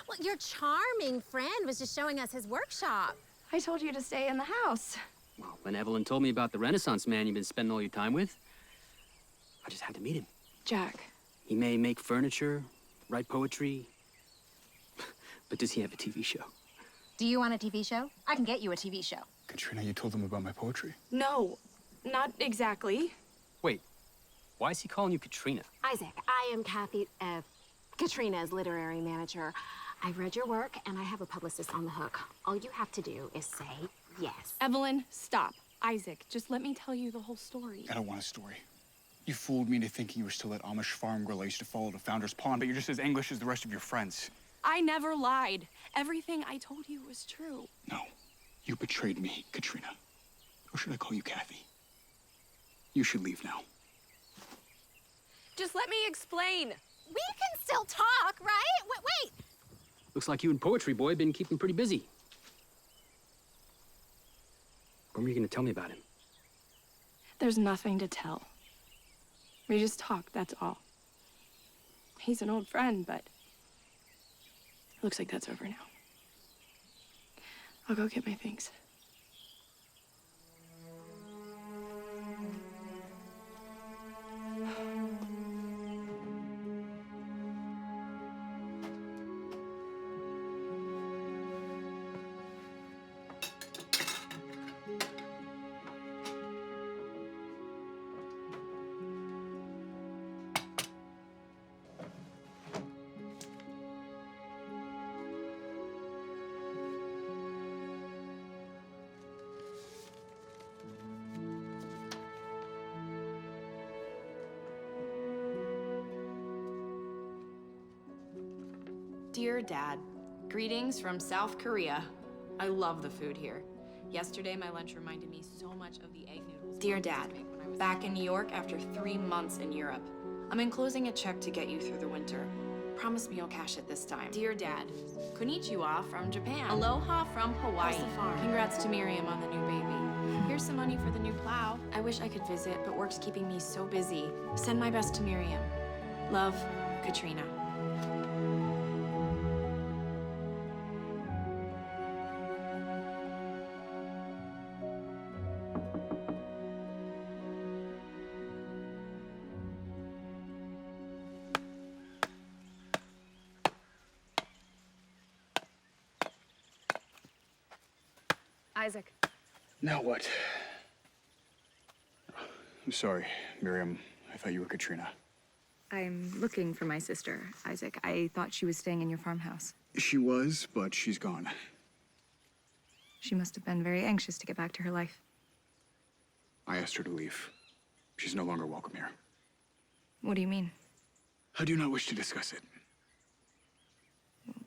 Well, your charming friend was just showing us his workshop. I told you to stay in the house. Well, when Evelyn told me about the Renaissance man you've been spending all your time with, I just had to meet him. Jack. He may make furniture, write poetry, but does he have a TV show? Do you want a TV show? I can get you a TV show. Katrina, you told them about my poetry. No, not exactly. Wait, why is he calling you Katrina? Isaac, I am Kathy, Katrina's literary manager. I read your work, and I have a publicist on the hook. All you have to do is say yes. Evelyn, stop. Isaac, just let me tell you the whole story. I don't want a story. You fooled me into thinking you were still that Amish farm girl I used to follow to Founder's Pond, but you're just as English as the rest of your friends. I never lied. Everything I told you was true. No, you betrayed me, Katrina. Or should I call you Kathy? You should leave now. Just let me explain. We can still talk, right? Wait. Looks like you and Poetry Boy have been keeping pretty busy. When were you going to tell me about him? There's nothing to tell. We just talk, that's all. He's an old friend, but it looks like that's over now. I'll go get my things. Dear Dad, greetings from South Korea. I love the food here. Yesterday, my lunch reminded me so much of the egg noodles. Dear Dad, back in New York after 3 months in Europe. I'm enclosing a check to get you through the winter. Promise me you'll cash it this time. Dear Dad, konnichiwa from Japan. Aloha from Hawaii. How's the farm? Congrats to Miriam on the new baby. Here's some money for the new plow. I wish I could visit, but work's keeping me so busy. Send my best to Miriam. Love, Katrina. Isaac. Now what? I'm sorry, Miriam. I thought you were Katrina. I'm looking for my sister, Isaac. I thought she was staying in your farmhouse. She was, but she's gone. She must have been very anxious to get back to her life. I asked her to leave. She's no longer welcome here. What do you mean? I do not wish to discuss it.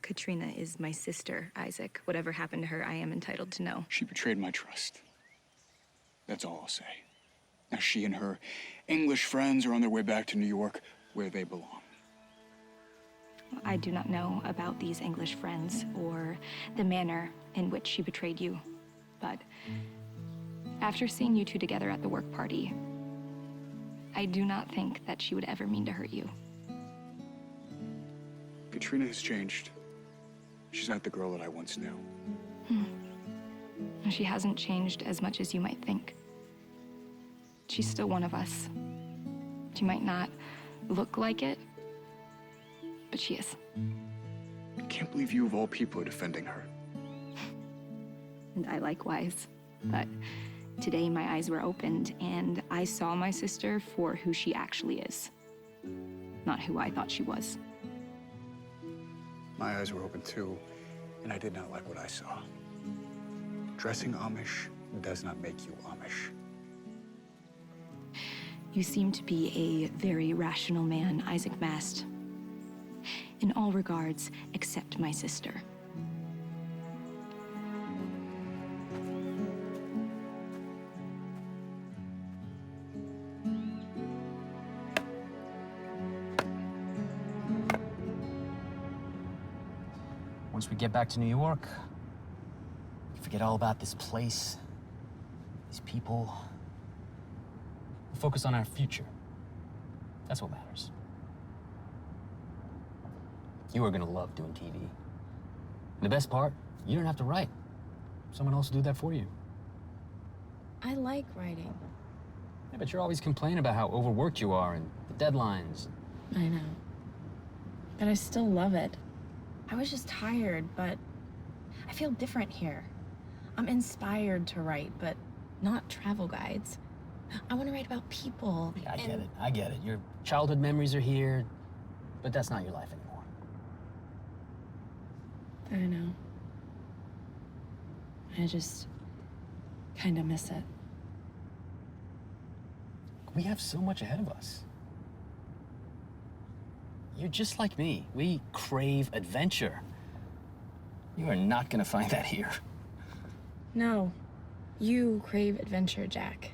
Katrina is my sister, Isaac. Whatever happened to her, I am entitled to know. She betrayed my trust. That's all I'll say. Now she and her English friends are on their way back to New York, where they belong. I do not know about these English friends or the manner in which she betrayed you. But after seeing you two together at the work party, I do not think that she would ever mean to hurt you. Katrina has changed. She's not the girl that I once knew. She hasn't changed as much as you might think. She's still one of us. She might not look like it, but she is. I can't believe you, of all people, are defending her. And I likewise. But today my eyes were opened and I saw my sister for who she actually is, not who I thought she was. My eyes were open too, and I did not like what I saw. Dressing Amish does not make you Amish. You seem to be a very rational man, Isaac Mast. In all regards, except my sister. Once we get back to New York, forget all about this place, these people. We'll focus on our future. That's what matters. You are gonna love doing TV. And the best part, you don't have to write. Someone else will do that for you. I like writing. Yeah, but you're always complaining about how overworked you are and the deadlines. I know. But I still love it. I was just tired, but I feel different here. I'm inspired to write, but not travel guides. I want to write about people. Yeah, I get it. Your childhood memories are here, but that's not your life anymore. I know. I just kind of miss it. We have so much ahead of us. You're just like me. We crave adventure. You are not gonna find that here. No, you crave adventure, Jack.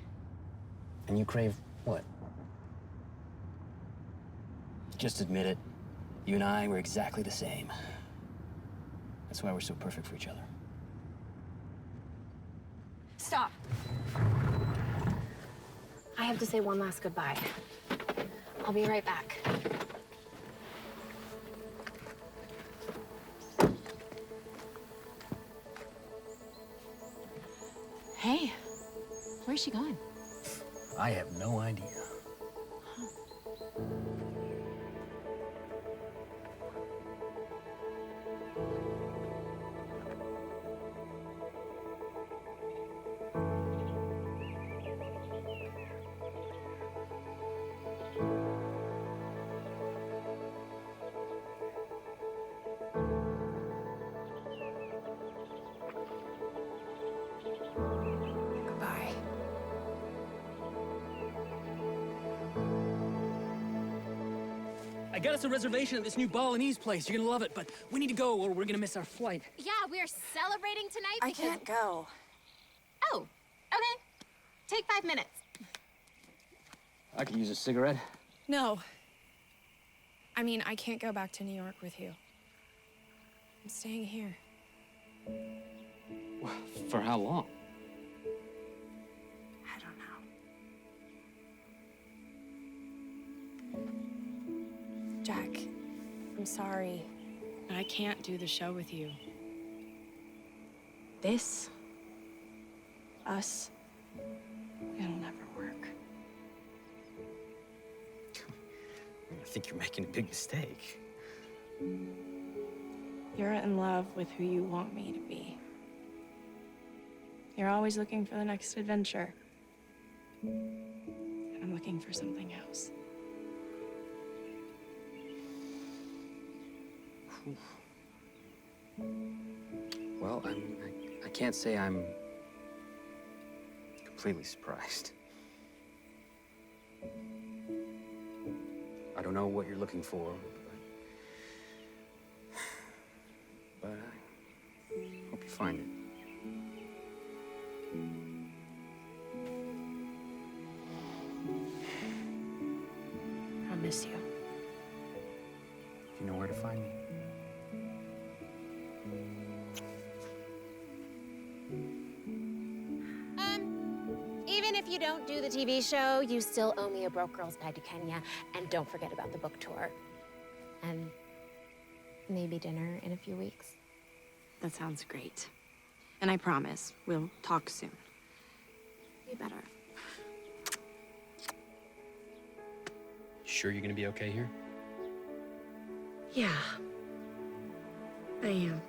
And you crave what? Just admit it. You and I were exactly the same. That's why we're so perfect for each other. Stop. I have to say one last goodbye. I'll be right back. Hey, where's she going? I have no idea. Goodbye. got us a reservation at this new Balinese place. You're gonna love it, but we need to go or we're gonna miss our flight. Yeah, we're celebrating tonight I because... can't go. Oh, okay. Take 5 minutes. I could use a cigarette. No. I mean, I can't go back to New York with you. I'm staying here. For how long? I don't know. Jack, I'm sorry, but I can't do the show with you. This, us, it'll never work. I think you're making a big mistake. You're in love with who you want me to be. You're always looking for the next adventure. And I'm looking for something else. Well, I can't say I'm completely surprised. I don't know what you're looking for, but I hope you find it. I'll miss you. You know where to find me. Even if you don't do the TV show, you still owe me a Broke Girls Guide to Kenya. And don't forget about the book tour. And maybe dinner in a few weeks. That sounds great. And I promise, we'll talk soon. You better. Sure you're gonna be okay here? Yeah, I am.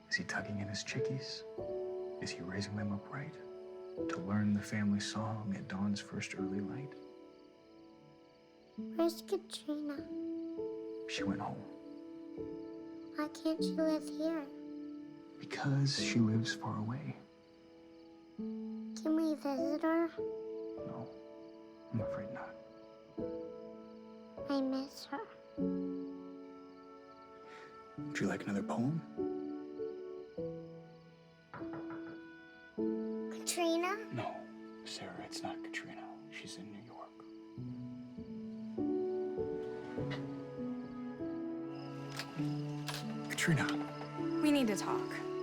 Is he tucking in his chickies? Is he raising them upright? To learn the family song at dawn's first early light? Where's Katrina? She went home. Why can't she live here? Because she lives far away. Can we visit her? No, I'm afraid not. I miss her. Would you like another poem? Katrina? No, Sarah, it's not Katrina. She's in New York. Katrina, We need to talk.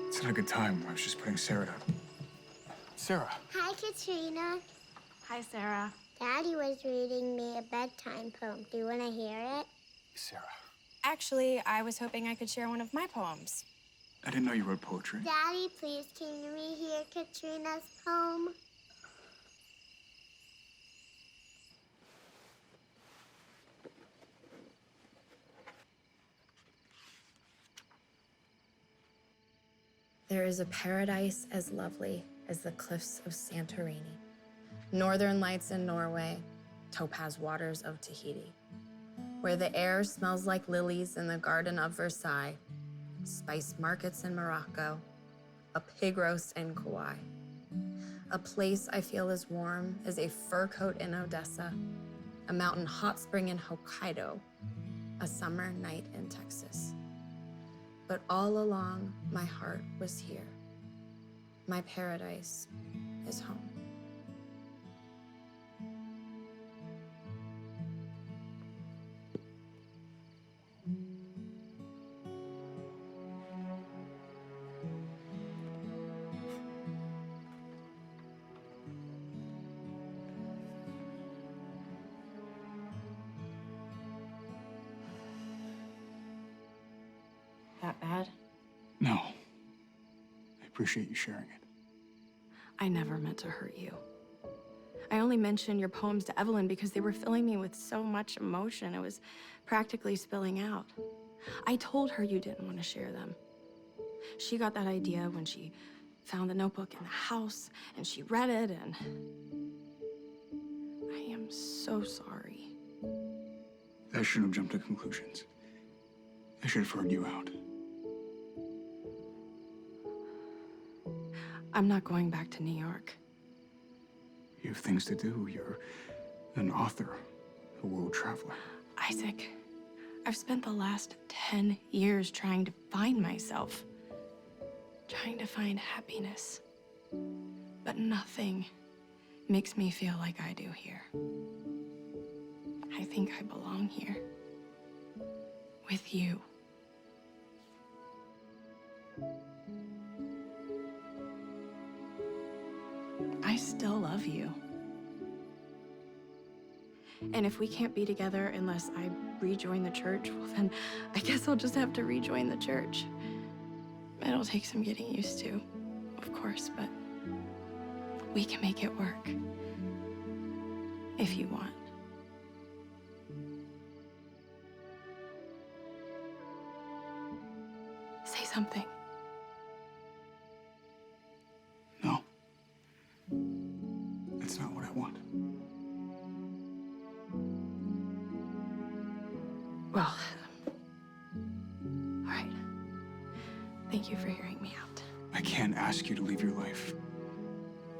it's not a good time. I was just putting Sarah down. Sarah. Hi, Katrina. Hi, Sarah. Daddy was reading me a bedtime poem. Do you want to hear it? Sarah. Actually, I was hoping I could share one of my poems. I didn't know you wrote poetry. Daddy, please, can we hear Katrina's poem? There is a paradise as lovely as the cliffs of Santorini, northern lights in Norway, topaz waters of Tahiti, where the air smells like lilies in the garden of Versailles, spice markets in Morocco, a pig roast in Kauai, a place I feel as warm as a fur coat in Odessa, a mountain hot spring in Hokkaido, a summer night in Texas. But all along, my heart was here. My paradise is home. That bad? No. I appreciate you sharing it. I never meant to hurt you. I only mentioned your poems to Evelyn because they were filling me with so much emotion. It was practically spilling out. I told her you didn't want to share them. She got that idea when she found the notebook in the house, and she read it, and I am so sorry. I shouldn't have jumped to conclusions. I should have heard you out. I'm not going back to New York. You have things to do. You're an author, a world traveler. Isaac, I've spent the last 10 years trying to find myself, trying to find happiness. But nothing makes me feel like I do here. I think I belong here. With you. I still love you. And if we can't be together unless I rejoin the church, well then, I guess I'll just have to rejoin the church. It'll take some getting used to, of course, but we can make it work. If you want. Say something. No. That's not what I want. Well, all right. Thank you for hearing me out. I can't ask you to leave your life.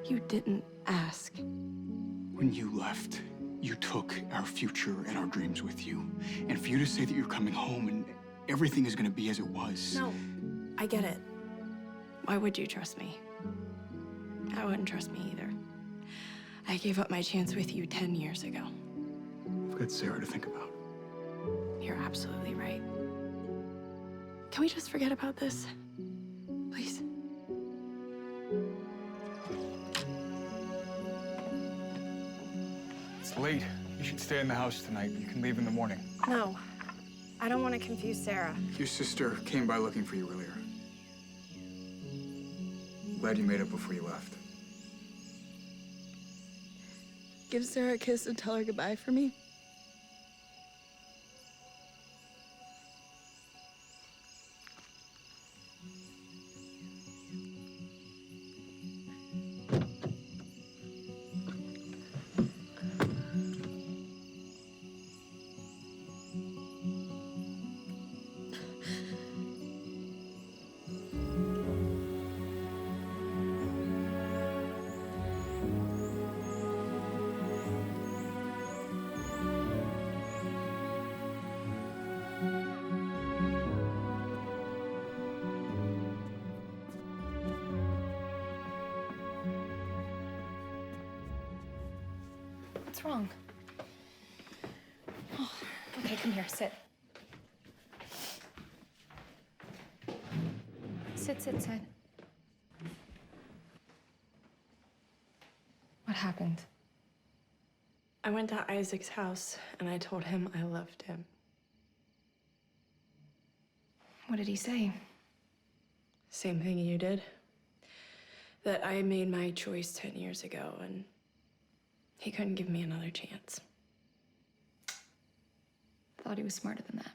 You didn't ask. When you left, you took our future and our dreams with you. And for you to say that you're coming home and everything is gonna be as it was. No, I get it. Why would you trust me? I wouldn't trust me either. I gave up my chance with you 10 years ago. I've got Sarah to think about. You're absolutely right. Can we just forget about this? Please? It's late. You should stay in the house tonight. You can leave in the morning. No. I don't want to confuse Sarah. Your sister came by looking for you earlier. Glad you made it before you left. Give Sarah a kiss and tell her goodbye for me. What's wrong? Oh, okay, come here, sit. Sit. What happened? I went to Isaac's house and I told him I loved him. What did he say? Same thing you did. That I made my choice 10 years ago and he couldn't give me another chance. Thought he was smarter than that.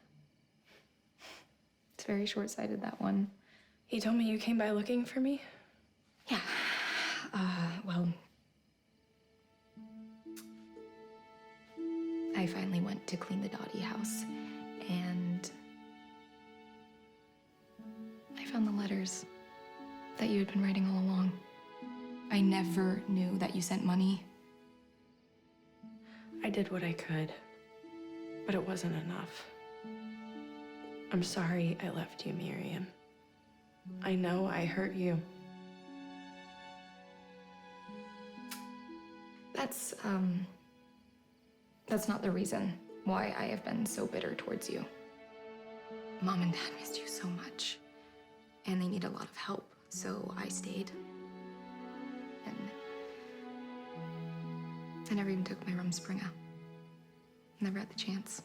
It's very short-sighted, that one. He told me you came by looking for me? Yeah. Well, I finally went to clean the Dottie house, and I found the letters that you had been writing all along. I never knew that you sent money. I did what I could, but it wasn't enough. I'm sorry I left you, Miriam. I know I hurt you. That's not the reason why I have been so bitter towards you. Mom and Dad missed you so much, and they need a lot of help, so I stayed. And I never even took my Rumspringa. Never had the chance.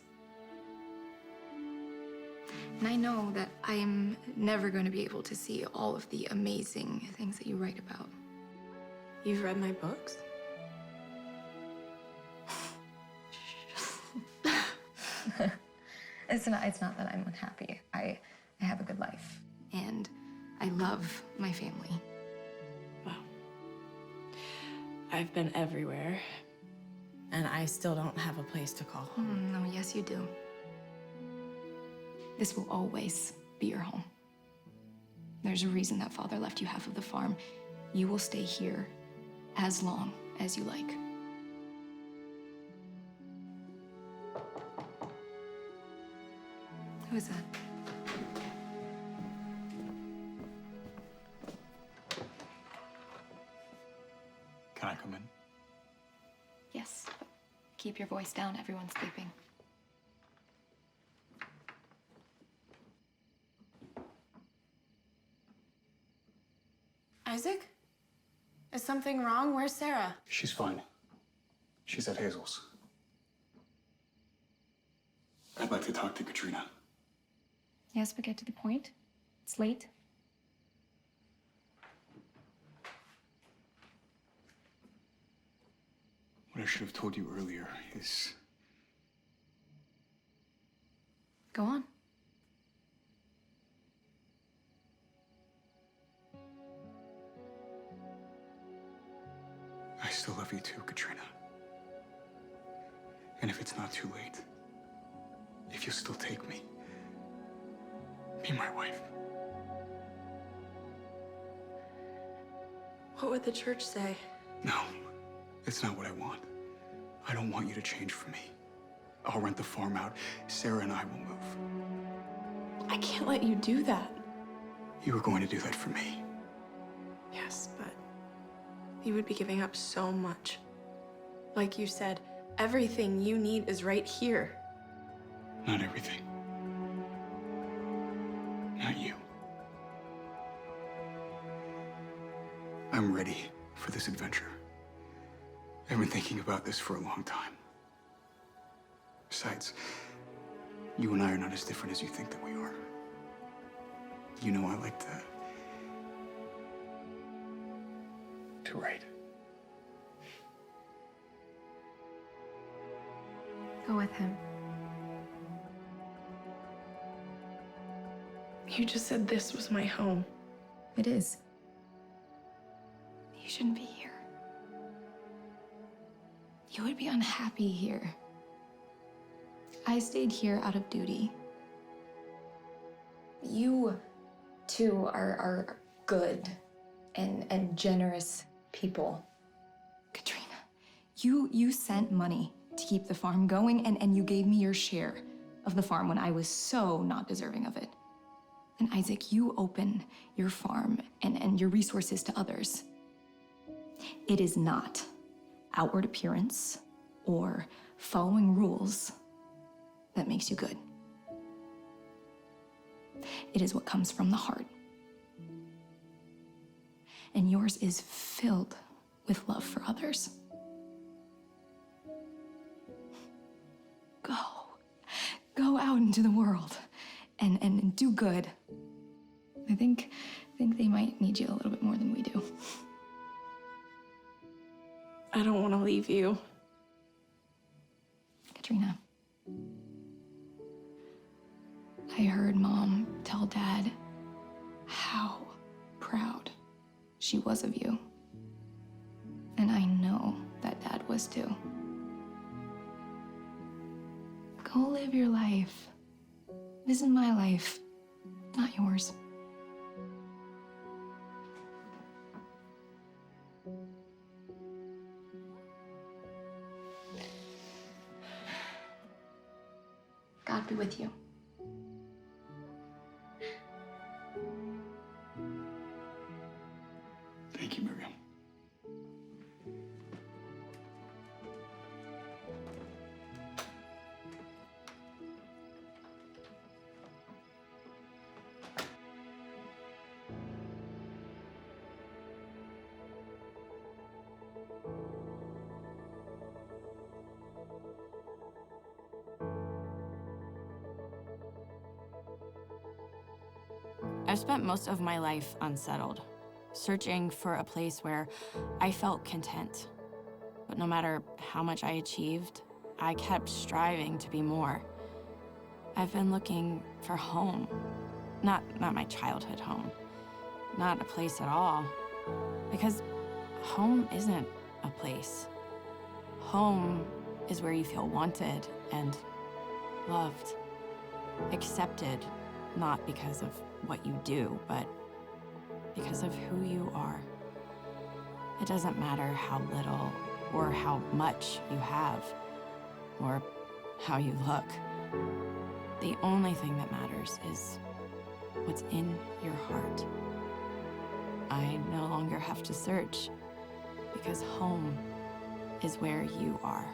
And I know that I am never going to be able to see all of the amazing things that you write about. You've read my books? It's not that I'm unhappy. I have a good life. And I love my family. I've been everywhere, and I still don't have a place to call home. No, yes, you do. This will always be your home. There's a reason that Father left you half of the farm. You will stay here as long as you like. Who is that? Can I come in? Yes. Keep your voice down. Everyone's sleeping. Isaac? Is something wrong? Where's Sarah? She's fine. She's at Hazel's. I'd like to talk to Katrina. Yes, but get to the point. It's late. What I should have told you earlier is... Go on. I still love you too, Katrina. And if it's not too late, if you'll still take me, be my wife. What would the church say? No, it's not what I want. I don't want you to change for me. I'll rent the farm out. Sarah and I will move. I can't let you do that. You were going to do that for me. Yes, but you would be giving up so much. Like you said, everything you need is right here. Not everything. Not you. I'm ready for this adventure. I've been thinking about this for a long time. Besides, you and I are not as different as you think that we are. You know I like to write. Go with him. You just said this was my home. It is. You shouldn't be here. You would be unhappy here. I stayed here out of duty. You, too, are good and generous people. Katrina, you sent money to keep the farm going, and you gave me your share of the farm when I was so not deserving of it. And Isaac, you open your farm and your resources to others. It is not outward appearance or following rules that makes you good. It is what comes from the heart. And yours is filled with love for others. Go out into the world and do good. I think they might need you a little bit more than we do. I don't want to leave you. Katrina, I heard Mom tell Dad how proud she was of you. And I know that Dad was too. Go live your life. This is my life, not yours. God be with you. Thank you, Miriam. I've spent most of my life unsettled, searching for a place where I felt content. But no matter how much I achieved, I kept striving to be more. I've been looking for home. Not my childhood home, not a place at all. Because home isn't a place. Home is where you feel wanted and loved, accepted, not because of what you do, but because of who you are. It doesn't matter how little or how much you have, or how you look. The only thing that matters is what's in your heart. I no longer have to search, because home is where you are.